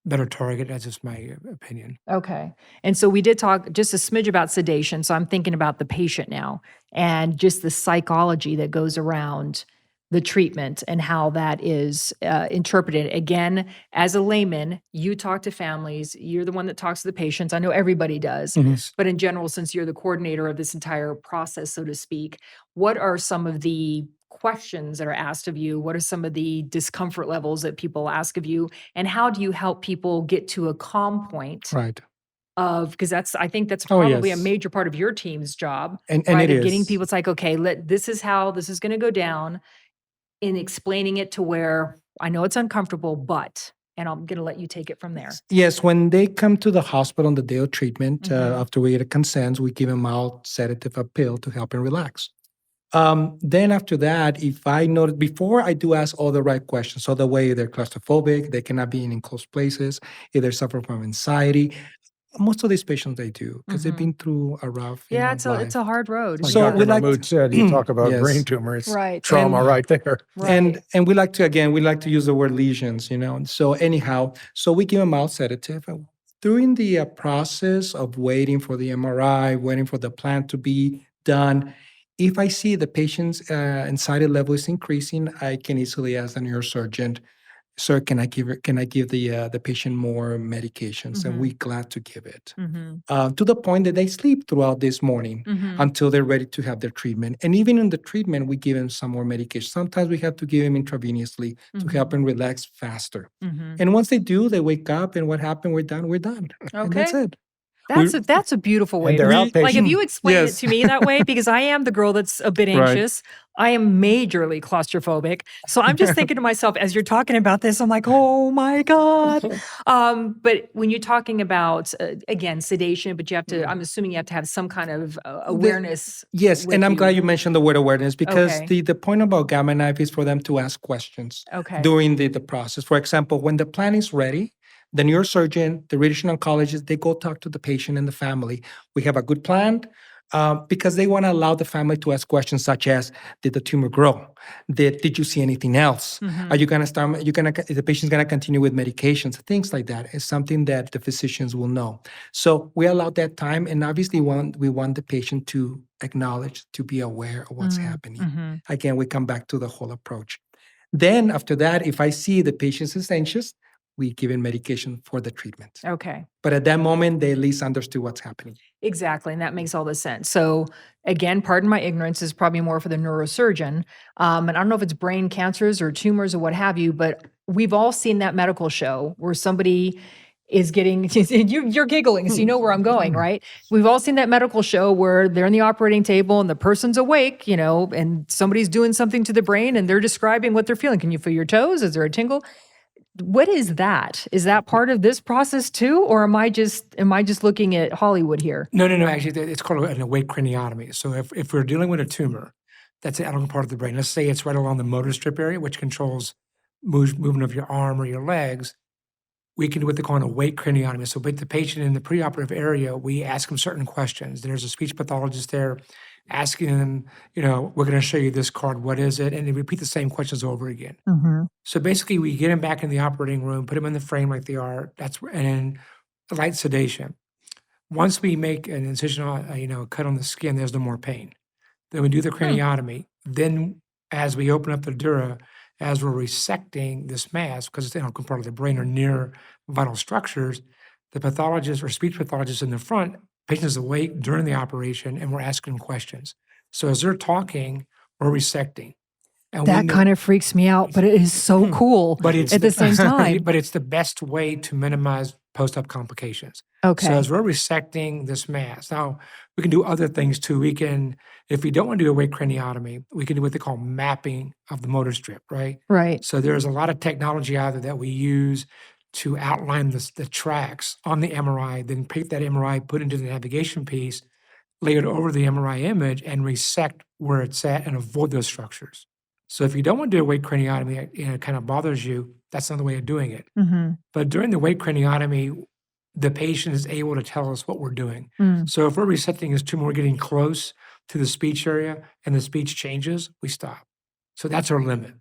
better target. That's just my opinion. Okay. And so we did talk just a smidge about sedation. So I'm thinking about the patient now and just the psychology that goes around the treatment and how that is interpreted. Again, as a layman, you talk to families, you're the one that talks to the patients. I know everybody does. Yes. But in general, since you're the coordinator of this entire process, so to speak, what are some of the questions that are asked of you? What are some of the discomfort levels that people ask of you? And how do you help people get to a calm point Right. because I think that's Oh, probably a yes. major part of your team's job, And right? it Of getting is. people, it's like, okay, this is how this is going to go down, in explaining it to where I know it's uncomfortable, and I'm going to let you take it from there. Yes, when they come to the hospital on the day of treatment, Mhm. after we get consents, we give them mild sedative, a pill to help them relax. Then after that, if I know before I do ask all the right questions, so the way they're claustrophobic, they cannot be in enclosed places, if they suffer from anxiety. Most of these patients they do because they've Mhm. been through a rough, Yeah, life. it's a hard road. Like So Dr. we like Mahmoud said, you talk about Yes. brain tumor, it's Right. trauma And- right there. Right. And we like to use the word lesions, And so anyhow, so we give a mild sedative. And during the process of waiting for the MRI, waiting for the plan to be done, if I see the patient's anxiety level is increasing, I can easily ask the neurosurgeon, "Sir, can I give the patient more medications?" And Mhm. we're glad to give it. Mhm. To the point that they sleep throughout this morning Mhm. until they're ready to have their treatment. And even in the treatment, we give them some more medication. Sometimes we have to give them intravenously to help them relax faster. Mhm. And once they do, they wake up and what happened? We're done. And that's Okay. it. That's a beautiful way And to they're like if outpatient. you explain Yes. it to me that way, because I am the girl that's a bit Right. anxious. I am majorly claustrophobic. So I'm just thinking to myself as you're talking about this, I'm like, oh my God. But when you're talking about again, sedation, but you have to, I'm assuming you have to have some kind of awareness. Yes, with and I'm glad you mentioned the word awareness because Okay. the point about Gamma Knife is for them to ask questions Okay. during the process. For example, when the plan is ready, the neurosurgeon, the radiation oncologist, they go talk to the patient and the family. We have a good plan because they want to allow the family to ask questions such as, did the tumor grow? Did you see anything else? Are you going to the patient's going to continue with medications? Things like that is something that the physicians will know. So we allow that time. And obviously we want the patient to acknowledge, to be aware of what's happening. Mhm. Again, we come back to the whole approach. Then after that, if I see the patient is anxious, we give him medication for the treatment. Okay. But at that moment, they at least understood what's happening. Exactly. And that makes all the sense. So again, pardon my ignorance, is probably more for the neurosurgeon. And I don't know if it's brain cancers or tumors or what have you, but we've all seen that medical show where somebody is getting, you're giggling, so you know where I'm going, right? We've all seen that medical show where they're on the operating table and the person's awake, and somebody's doing something to the brain and they're describing what they're feeling. Can you feel your toes? Is there a tingle? What is that? Is that part of this process too? Or am I just looking at Hollywood here? No. Actually, it's called an awake craniotomy. So if we're dealing with a tumor, that's an animal part of the brain. Let's say it's right along the motor strip area, which controls movement of your arm or your legs. We can do what they call an awake craniotomy. So with the patient in the preoperative area, we ask them certain questions. There's a speech pathologist there asking them, we're going to show you this card. What is it? And they repeat the same questions over again. So basically, we get them back in the operating room, put them in the frame like they are. And then light sedation. Once we make an incision, cut on the skin, there's no more pain. Then we do the craniotomy. Then, as we open up the dura, as we're resecting this mass, because it's an integral part of the brain or near vital structures, the pathologist or speech pathologist in the front Patient is awake during the operation, and we're asking them questions. So as they're talking, we're resecting. And That kind of freaks me out, but it is so cool but it's at the same time. But it's the best way to minimize post-op complications. Okay. So as we're resecting this mass, now we can do other things too. We can, if we don't want to do a awake craniotomy, we can do what they call mapping of the motor strip, right? Right. So there's a lot of technology out there that we use to outline the tracks on the MRI, then pick that MRI, put it into the navigation piece, lay it over the MRI image, and resect where it's at and avoid those structures. So if you don't want to do a awake craniotomy, it kind of bothers you, that's another way of doing it. Mm-hmm. But during the awake craniotomy, the patient is able to tell us what we're doing. Mm. So if we're resecting this tumor, we're getting close to the speech area and the speech changes, we stop. So that's our limit.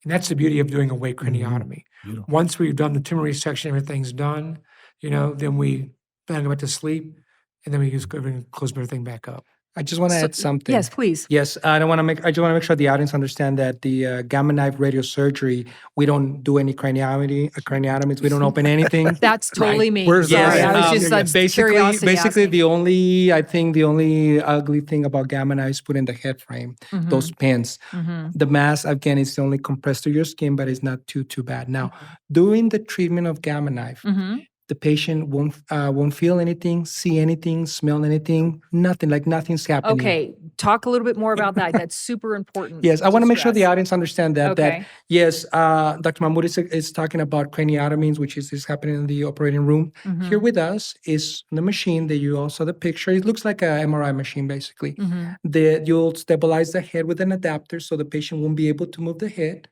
And that's the beauty of doing a awake craniotomy. Beautiful. Once we've done the tumor resection, everything's done, then we go back to sleep, and then we just go and close everything back up. I just want to add something. Yes, please. Yes, I just want to make sure the audience understand that the gamma knife radiosurgery, we don't do any craniotomies. We don't open anything. That's totally me. Where's the Sorry, right? I was just basically asking. the only ugly thing about gamma knife is put in the head frame, Mhm. those pins. Mhm. The mass again is only compressed to your skin, but it's not too bad. Now, doing the treatment of gamma knife, Mhm. the patient won't feel anything, see anything, smell anything, nothing, like nothing's happening. Okay, talk a little bit more about that. That's super important. Yes, I want to make sure the stress. audience understand that. Okay. Yes, Dr. Mahmoud is talking about craniotomies, which is happening in the operating room. Mhm. Here with us is the machine that you all saw the picture. It looks like a MRI machine, basically. Mhm. You'll stabilize the head with an adapter so the patient won't be able to move the head.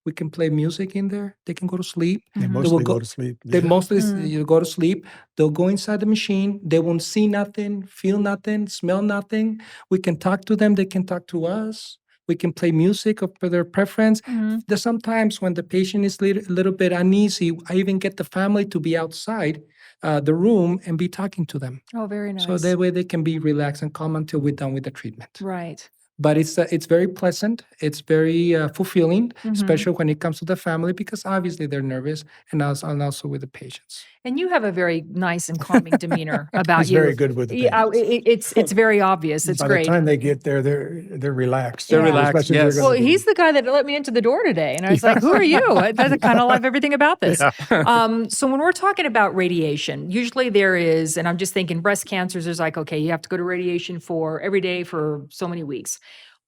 We can play music in there. They can go to sleep. They Mhm. mostly go- go to sleep. They Yeah. mostly Mm. you go to sleep. They'll go inside the machine. They won't see nothing, feel nothing, smell nothing. We can talk to them. They can talk to us. We can play music of their preference. Mhm. There's sometimes when the patient is a little bit uneasy, I even get the family to be outside the room and be talking to them. Oh, very nice. So that way they can be relaxed and calm until we're done with the treatment. Right. But it's very pleasant. It's very fulfilling, Mhm. especially when it comes to the family, because obviously they're nervous, and also with the patients. And you have a very nice and calming demeanor about He's you. very good with the Yeah, patients. it's very obvious. It's By great. the time they get there, they're relaxed. They're relaxed, Especially if they're yes. gonna Well, be- he's the guy that let me into the door today. And I was like, who are you? I kind of love everything about this. So when we're talking about radiation, usually there is, and I'm just thinking breast cancers, there's like, okay, you have to go to radiation for every day for so many weeks.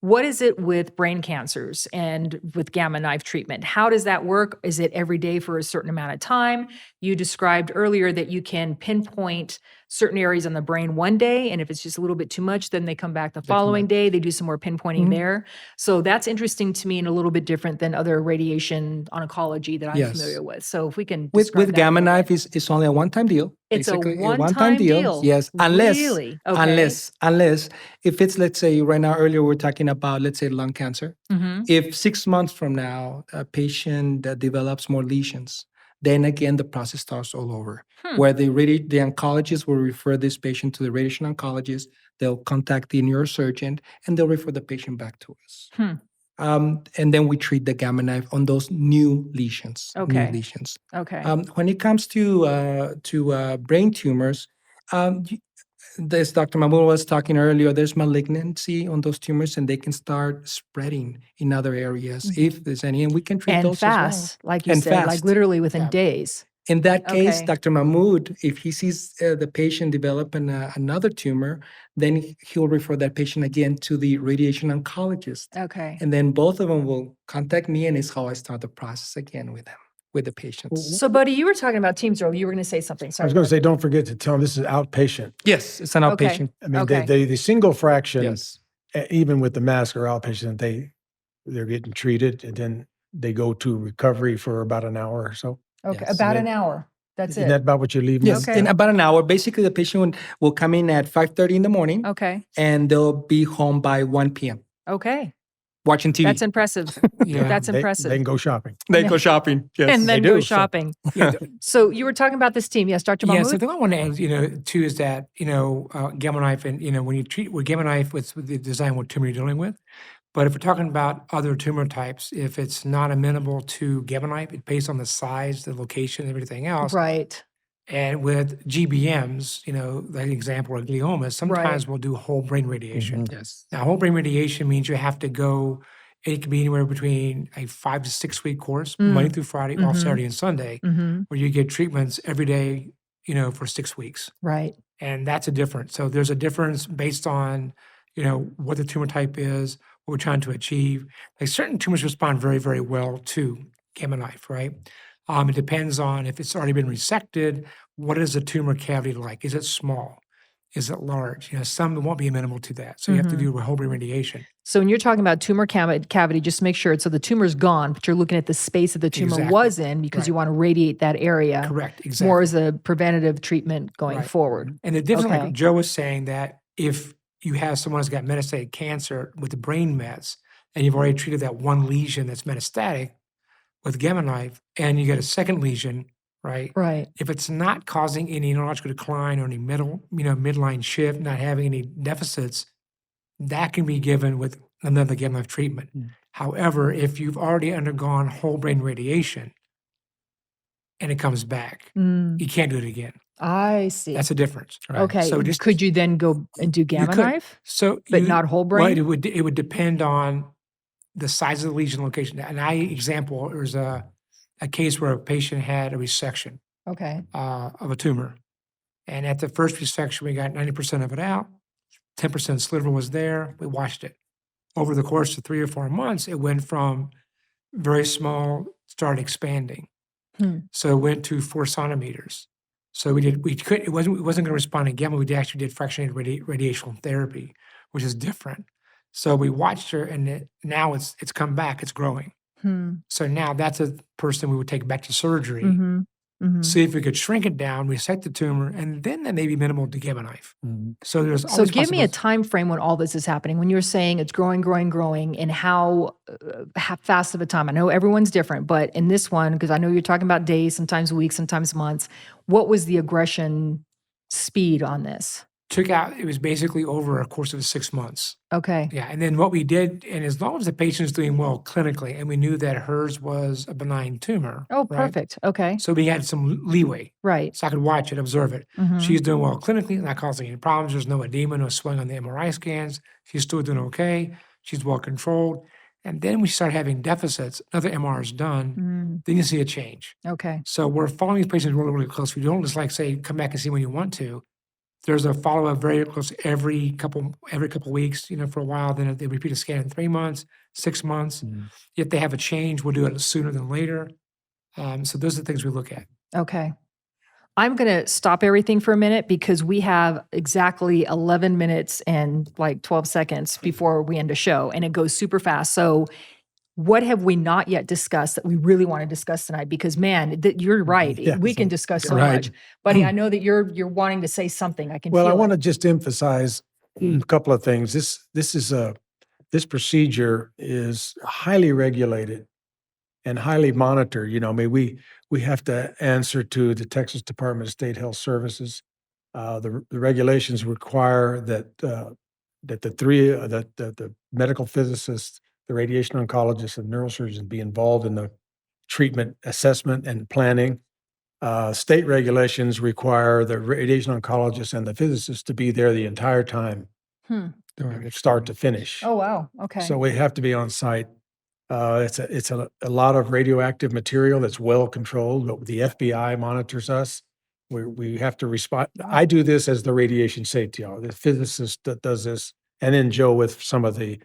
What is it with brain cancers and with gamma knife treatment? How does that work? Is it every day for a certain amount of time? You described earlier that you can pinpoint certain areas on the brain one day, and if it's just a little bit too much, then they come back the following day. They do some more pinpointing there. So that's interesting to me and a little bit different than other radiation oncology that I'm Yes. familiar with. So if we can With describe that gamma a little knife, bit. it's only a one-time deal. It's a basically, one-time deal? Yes, unless Really? Okay. unless if it's, let's say right now earlier we're talking about, let's say, lung cancer. Mhm. If 6 months from now a patient develops more lesions, then again the process starts all over. Where the oncologist will refer this patient to the radiation oncologist. They'll contact the neurosurgeon and they'll refer the patient back to us. And then we treat the gamma knife on those new lesions. Okay. New lesions. Okay. When it comes to brain tumors, as Dr. Mahmoud was talking earlier, there's malignancy on those tumors, and they can start spreading in other areas if there's any, and we can treat and those fast, like you And said, like fast. literally within Yeah. days. In that case, Okay. Dr. Mahmoud, if he sees the patient developing another tumor, then he'll refer that patient again to the radiation oncologist. Okay. And then both of them will contact me, and it's how I start the process again with them, with the patients. So, Buddy, you were talking about teams earlier. You were going to say something. I Sorry. was going to say, don't forget to tell them this is outpatient. Yes, it's an Okay. outpatient. I mean, Okay. the single fraction, Yes. even with the mask or outpatient, they're getting treated, and then they go to recovery for about an hour or so. Okay. Yes. About And an hour. That's Isn't it. that about what you're leaving? Yes, Okay. in about an hour. Basically, the patient will come in at 5:30 in the morning, Okay. and they'll be home by 1 p.m. Okay. watching TV. That's impressive. Yeah. That's They impressive. can go shopping. They go shopping. Yes. and then they go do, so- shopping. Yeah, So you were talking about this team. Yes, Dr. Yeah, Mahmoud? so the thing I want to add, too, is that, gamma knife and, when you treat with gamma knife, with the design what tumor you're dealing with. But if we're talking about other tumor types, if it's not amenable to gamma knife, based on the size, the location, everything else, Right. And with GBMs, like example of gliomas, sometimes we'll do whole brain radiation. Yes. Now, whole brain radiation means you have to go, it can be anywhere between a 5 to 6 week course, Monday through Friday, off Saturday and Sunday, where you get treatments every day, for 6 weeks. Right. And that's a difference. So there's a difference based on, what the tumor type is, what we're trying to achieve. Like certain tumors respond very, very well to gamma knife, right? It depends on if it's already been resected, what is the tumor cavity like? Is it small? Is it large? Some won't be amenable to that. So you have to do a whole brain radiation. So when you're talking about tumor cavity, just make sure so the tumor's gone, but you're looking at the space that the tumor Exactly. was in because Right. you want to radiate that area Correct. Exactly. more as a preventative treatment going Right. forward. And the difference, Okay. like Joe was saying, that if you have someone who's got metastatic cancer with the brain mets, and you've already treated that one lesion that's metastatic with gamma knife, and you get a second lesion, right? Right. If it's not causing any neurological decline or any midline shift, not having any deficits, that can be given with another gamma knife treatment. However, if you've already undergone whole brain radiation and it comes back, you can't do it again. I see. That's a difference. Okay. So just Could you then go and do gamma could. knife, so but not whole Well, brain? it would depend on the size of the lesion location. An example, there was a case where a patient had a resection Okay. of a tumor. And at the first resection, we got 90% of it out. 10% sliver was there. We watched it. Over the course of 3 or 4 months, it went from very small, started expanding. So it went to 4 centimeters. So it wasn't going to respond to gamma. We actually did fractionated radiation therapy, which is different. So we watched her, and now it's come back. It's growing. So now that's a person we would take back to surgery, see if we could shrink it down, resect the tumor, and then that may be minimal to gamma knife. So there's So always give me a possibilities. time frame when all this is happening. When you're saying it's growing, and how fast of a time? I know everyone's different, but in this one, because I know you're talking about days, sometimes weeks, sometimes months. What was the aggression speed on this? It was basically over a course of 6 months. Okay. Yeah, and then what we did, and as long as the patient's doing well clinically, and we knew that hers was a benign tumor. Oh, right? perfect. Okay. So we had some leeway. Right. So I could watch it, observe it. She's doing well clinically, not causing any problems. There's no edema, no swelling on the MRI scans. She's still doing okay. She's well controlled. And then we start having deficits. Another MR is done. Then you see a change. Okay. So we're following these patients really, really close. We don't just say, come back and see when you want to. There's a follow-up very close every couple weeks, for a while. Then they repeat a scan in 3 months, 6 months. If they have a change, we'll do it sooner than later. So those are the things we look at. Okay. I'm going to stop everything for a minute because we have exactly 11 minutes and like 12 seconds before we end the show, and it goes super fast. So what have we not yet discussed that we really want to discuss tonight? Because man, you're right. Yeah, We can so- discuss so right. much. Buddy, I know that you're wanting to say something. I can Well, feel I want it. to just emphasize a couple of things. This procedure is highly regulated and highly monitored. We have to answer to the Texas Department of State Health Services. The regulations require that the medical physicist, the radiation oncologist, and neurosurgeon be involved in the treatment assessment and planning. State regulations require the radiation oncologist and the physicist to be there the entire time, start to finish. Oh, wow. Okay. So we have to be on site. It's a lot of radioactive material that's well controlled, but the FBI monitors us. We have to respond. I do this as the radiation safety officer. The physicist that does this, and then Joe with some of the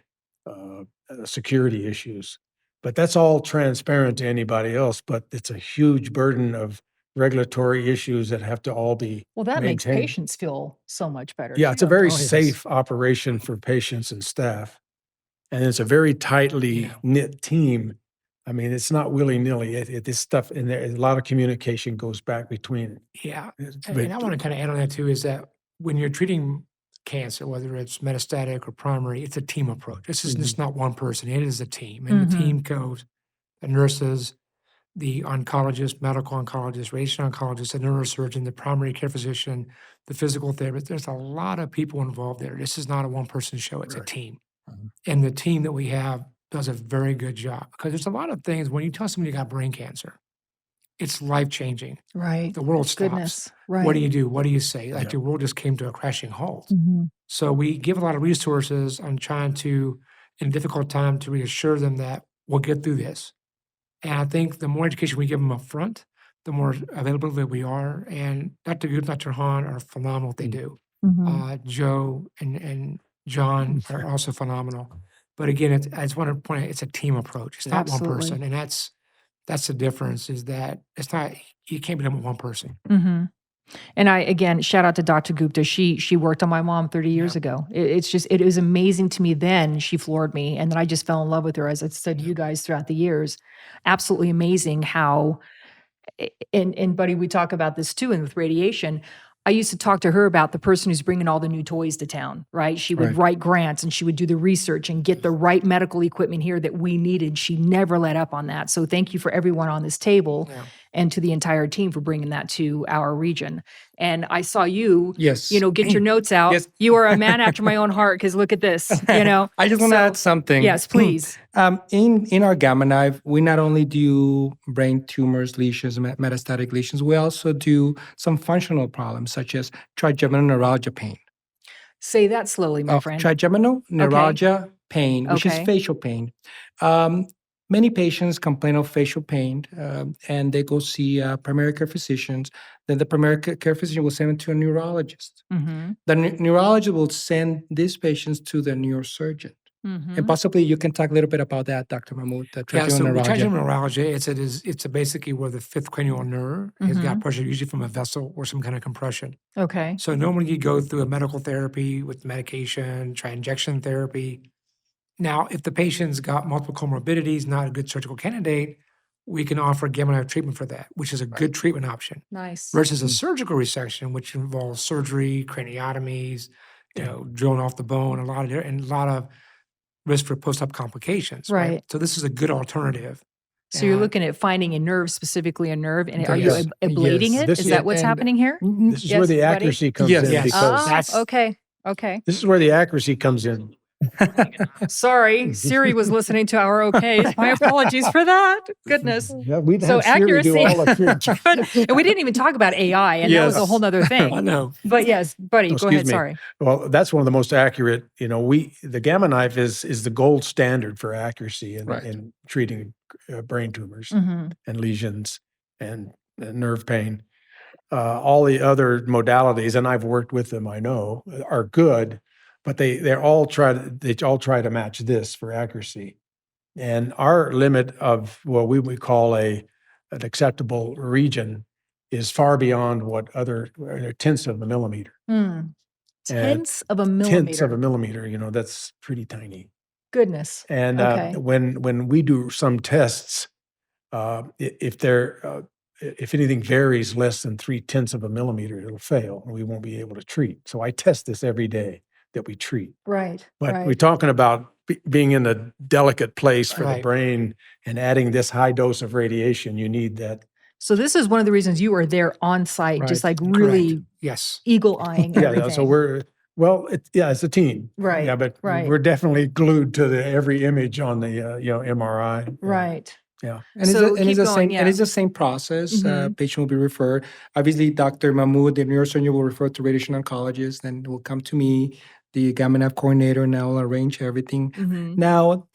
security issues. But that's all transparent to anybody else. But it's a huge burden of regulatory issues that have to all be Well, that makes maintained. patients feel so much better. Yeah, it's a too. very Oh, yes. safe operation for patients and staff. And it's a very tightly Yeah. knit team. I mean, it's not willy-nilly. This stuff, and there, a lot of communication goes back between. Yeah. It's And I but- want to kind of add on that too, is that when you're treating cancer, whether it's metastatic or primary, it's a team approach. This is just not one person. It is a team. And the team goes, the nurses, the oncologist, medical oncologist, radiation oncologist, the neurosurgeon, the primary care physician, the physical therapist. There's a lot of people involved there. This is not a one-person show. It's a Right. team. Mhm. And the team that we have does a very good job, because there's a lot of things when you tell somebody you got brain cancer, it's life-changing. Right. The world stops. Goodness. Right. What do you do? What do you say? Like Yeah. the world just came to a crashing halt. Mhm. So we give a lot of resources on trying to, in a difficult time, to reassure them that we'll get through this. And I think the more education we give them up front, the more available that we are. And Dr. Good, Dr. Han are phenomenal what they do. Mhm. Joe and John are also phenomenal. But again, I just want to point out, it's a team approach. It's not one Absolutely. person. And that's the difference, is that it's not, you can't be done with one person. Mhm. And I, again, shout out to Dr. Gupta. She worked on my mom 30 years ago. It was amazing to me then. She floored me. And then I just fell in love with her, as I said to you guys throughout the years. Absolutely amazing how, and buddy, we talk about this too, and with radiation. I used to talk to her about the person who's bringing all the new toys to town, right? She would Right. write grants and she would do the research and get the right medical equipment here that we needed. She never let up on that. So thank you for everyone on this table Yeah. and to the entire team for bringing that to our region. And I saw you, Yes. get your notes out. Yes. You are a man after my own heart, because look at this, I just want to So, add something. Yes, please. In our Gamma Knife, we not only do brain tumors, lesions, metastatic lesions, we also do some functional problems such as trigeminal neuralgia pain. Say that slowly, my friend. Trigeminal neuralgia pain, which is Okay. facial pain. Many patients complain of facial pain, and they go see primary care physicians. Then the primary care physician will send them to a neurologist. Mhm. The neurologist will send these patients to the neurosurgeon. And Mhm. possibly you can talk a little bit about that, Dr. Mahmoud, the Yeah, trigeminal so with neuralgia. trigeminal neuralgia, it's basically where the fifth cranial nerve has got pressure, usually from a vessel or some kind of compression. Okay. So normally you go through a medical therapy with medication, try injection therapy. Now, if the patient's got multiple comorbidities, not a good surgical candidate, we can offer gamma knife treatment for that, which is a good treatment option. Nice. Versus a surgical resection, which involves surgery, craniotomies, drilling off the bone, a lot of risk for post-op complications. Right. So this is a good alternative. So you're Uh, looking at finding a nerve, specifically a nerve, and are Yes. you ablating Yes. it? This Is is- that what's and- happening here? This is where Yes, the buddy? accuracy comes Yes. in Yes. because that's- Okay. Okay. this is where the accuracy comes in. Sorry, Siri was listening to our okays. My apologies for that. Goodness. Yeah, we'd So have Siri do accuracy. all the Good. And we didn't even talk about AI, and that was a Yes. whole nother I thing. know. But yes, buddy, Oh, go excuse ahead. me. Sorry. Well, that's one of the most accurate. The gamma knife is the gold standard for accuracy Right. in treating brain tumors Hmm. and lesions and nerve pain. All the other modalities, and I've worked with them, I know, are good, but they all try to match this for accuracy. And our limit of what we would call an acceptable region is far beyond what other tenths of a millimeter. Tenths of a millimeter. Tenths of a millimeter, that's pretty tiny. Goodness. And Okay. when we do some tests, if anything varies less than 3/10 of a millimeter, it'll fail, and we won't be able to treat. So I test this every day that we treat. Right. But right. we're talking about being in a delicate place for the Right. brain and adding this high dose of radiation. You need that. So this is one of the reasons you are there on site, just Right. like really Yes. eagle-eyeing everything. So it's a team. Right, Yeah, but right. we're definitely glued to every image on the MRI. Right. Yeah. And So it's keep the going, same. yeah. And it's the same process. Mhm. Patient will be referred. Obviously, Dr. Mahmoud, the neurosurgeon, will refer to radiation oncologist, then will come to me, the gamma knife coordinator, and I will arrange everything. Mhm. Now,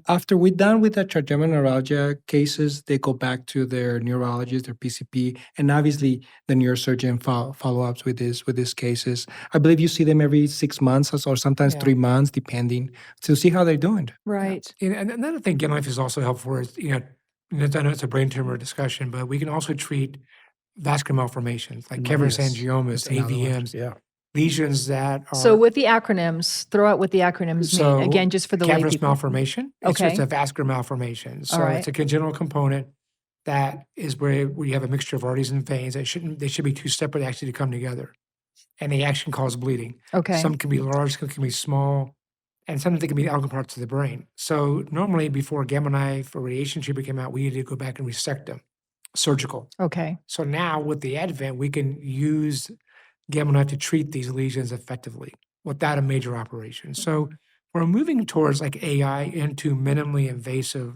after we're done with the trigeminal neuralgia cases, they go back to their neurologist, their PCP, and obviously the neurosurgeon follow-ups with these cases. I believe you see them every 6 months or sometimes Yeah. 3 months, depending, to see how they're doing. Right. And another thing gamma knife is also helpful is, I know it's a brain tumor discussion, but we can also treat vascular malformations like cavernous Yes. angiomas, That's another one. AVMs, Yeah. lesions that are So with the acronyms, throw out what the acronyms So, mean, again, just for the lay cavernous people. malformation. It's Okay. just a vascular malformation. So All right. it's a congenital component that is where you have a mixture of arteries and veins. They should be two separate actually to come together. And they actually cause bleeding. Okay. Some can be large, some can be small, and sometimes they can be other parts of the brain. So normally before gamma knife or radiation treatment came out, we needed to go back and resect them, surgical. Okay. So now with the advent, we can use gamma knife to treat these lesions effectively without a major operation. So we're moving towards like AI into minimally invasive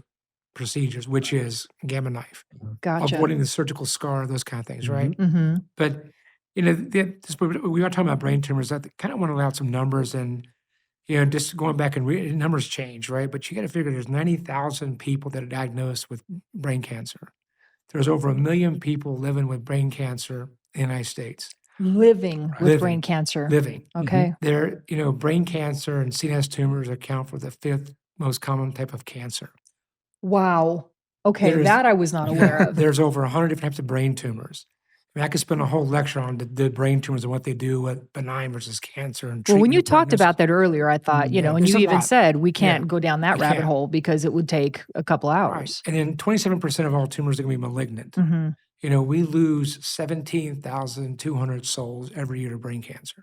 procedures, which is gamma knife. Gotcha. avoiding the surgical scar, those kind of things, right? Mm-hmm. But, we are talking about brain tumors. I kind of want to lay out some numbers and, just going back and numbers change, right? But you got to figure there's 90,000 people that are diagnosed with brain cancer. There's over 1 million people living with brain cancer in the United States. Living with brain Living. cancer. Living. Okay. There, brain cancer and CNS tumors account for the 5th most common type of cancer. Wow. Okay, There's- that I was not aware of. There's over 100 different types of brain tumors. I mean, I could spend a whole lecture on the brain tumors and what they do with benign versus cancer and Well, when treatment you talked prognosis. about that earlier, I thought, Yeah, and there's you a even lot. said we can't Yeah, go down that we rabbit can't. hole because it would take a couple Right. hours. And then 27% of all tumors are going to be malignant. Hmm. We lose 17,200 souls every year to brain cancer.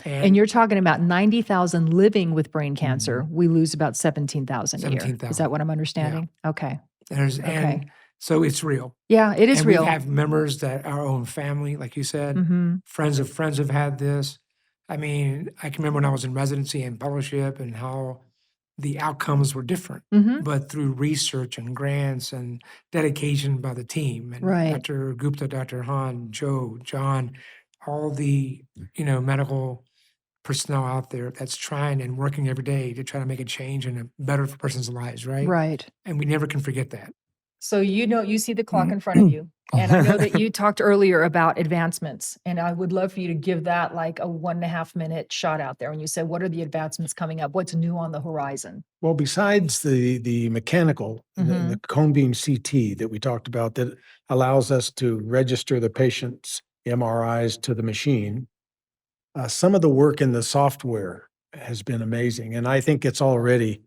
And you're talking about 90,000 living with brain cancer. We lose about 17,000 a year. Is 17,000. that what I'm understanding? Okay. and Okay. so it's real. Yeah, it is And real. we have members that our own family, like you said, Hmm. friends of friends have had this. I mean, I can remember when I was in residency and fellowship and how the outcomes were different, Hmm. but through research and grants and dedication by the team and Right. Dr. Gupta, Dr. Han, Joe, John, all the, medical personnel out there that's trying and working every day to try to make a change and a better for person's lives, right? Right. And we never can forget that. So you see the clock in front of you. And I know that you talked earlier about advancements. And I would love for you to give that like a 1.5 minute shot out there. And you said, what are the advancements coming up? What's new on the horizon? Well, besides the mechanical, the cone beam CT that we talked about that allows us to register the patient's MRIs to the machine, some of the work in the software has been amazing. And I think it's already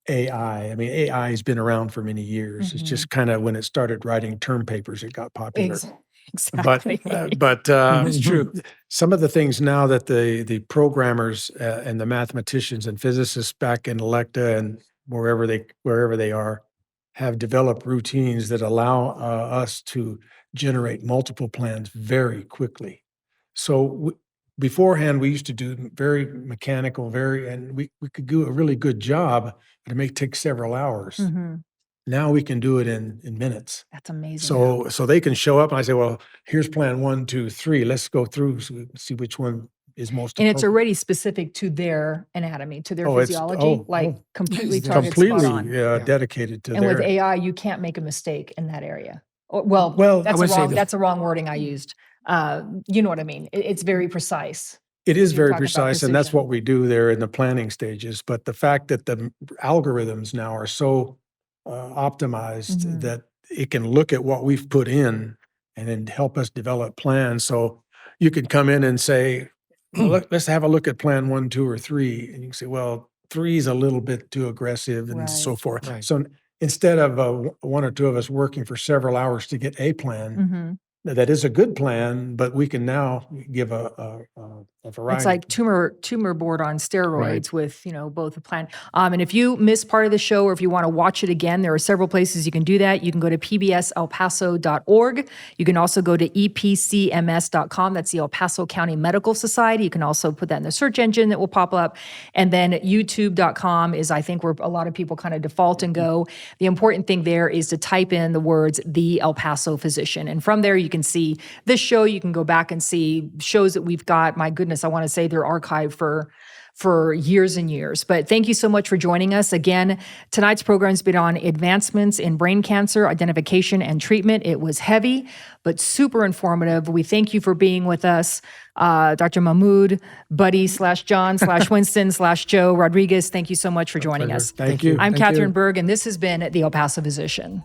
AI. I mean, AI has been around for many years. It's just kind of when it started writing term papers, it got popular. Exactly. But That's true. some of the things now that the programmers and the mathematicians and physicists back in Electa and wherever they are have developed routines that allow us to generate multiple plans very quickly. So beforehand, we used to do very mechanical, and we could do a really good job, but it may take several hours. Mhm. Now we can do it in minutes. That's amazing. So they can show up and I say, well, here's plan 1, 2, 3. Let's go through, see which one is most And it's appropriate. already specific to their anatomy, to their Oh, it's- physiology, oh, like oh. completely It's targeted completely spot on. Yeah. dedicated to And their. with AI, you can't make a mistake in that area. Well, that's would say wrong. that- That's a wrong wording I used. You know what I mean? It's very precise. It is You're very talking about precise, and that's precision. what we do there in the planning stages. But the fact that the algorithms now are so optimized Mhm. that it can look at what we've put in and then help us develop plans. So you could come in and say, well, let's have a look at plan 1, 2, or 3. And you can say, well, 3 is a little bit too aggressive and so Right. forth. Right. So instead of one or two of us working for several hours to get a plan, Mhm. that is a good plan, but we can now give a variety. It's like tumor board on steroids with, both a plan. And if you miss part of the show or if you want to watch it again, there are several places you can do that. You can go to pbselpaso.org. You can also go to epcms.com. That's the El Paso County Medical Society. You can also put that in the search engine that will pop up. And then youtube.com is, I think, where a lot of people kind of default and go. The important thing there is to type in the words, the El Paso Physician. And from there, you can see this show. You can go back and see shows that we've got. My goodness, I want to say they're archived for years and years. But thank you so much for joining us. Again, tonight's program's been on advancements in brain cancer identification and treatment. It was heavy, but super informative. We thank you for being with us. Dr. Mahmoud, Buddy/John/Winston/Joe Rodriguez, thank you so much for joining us. Thank you. I'm Thank Catherine you. Berg, and this has been The El Paso Physician.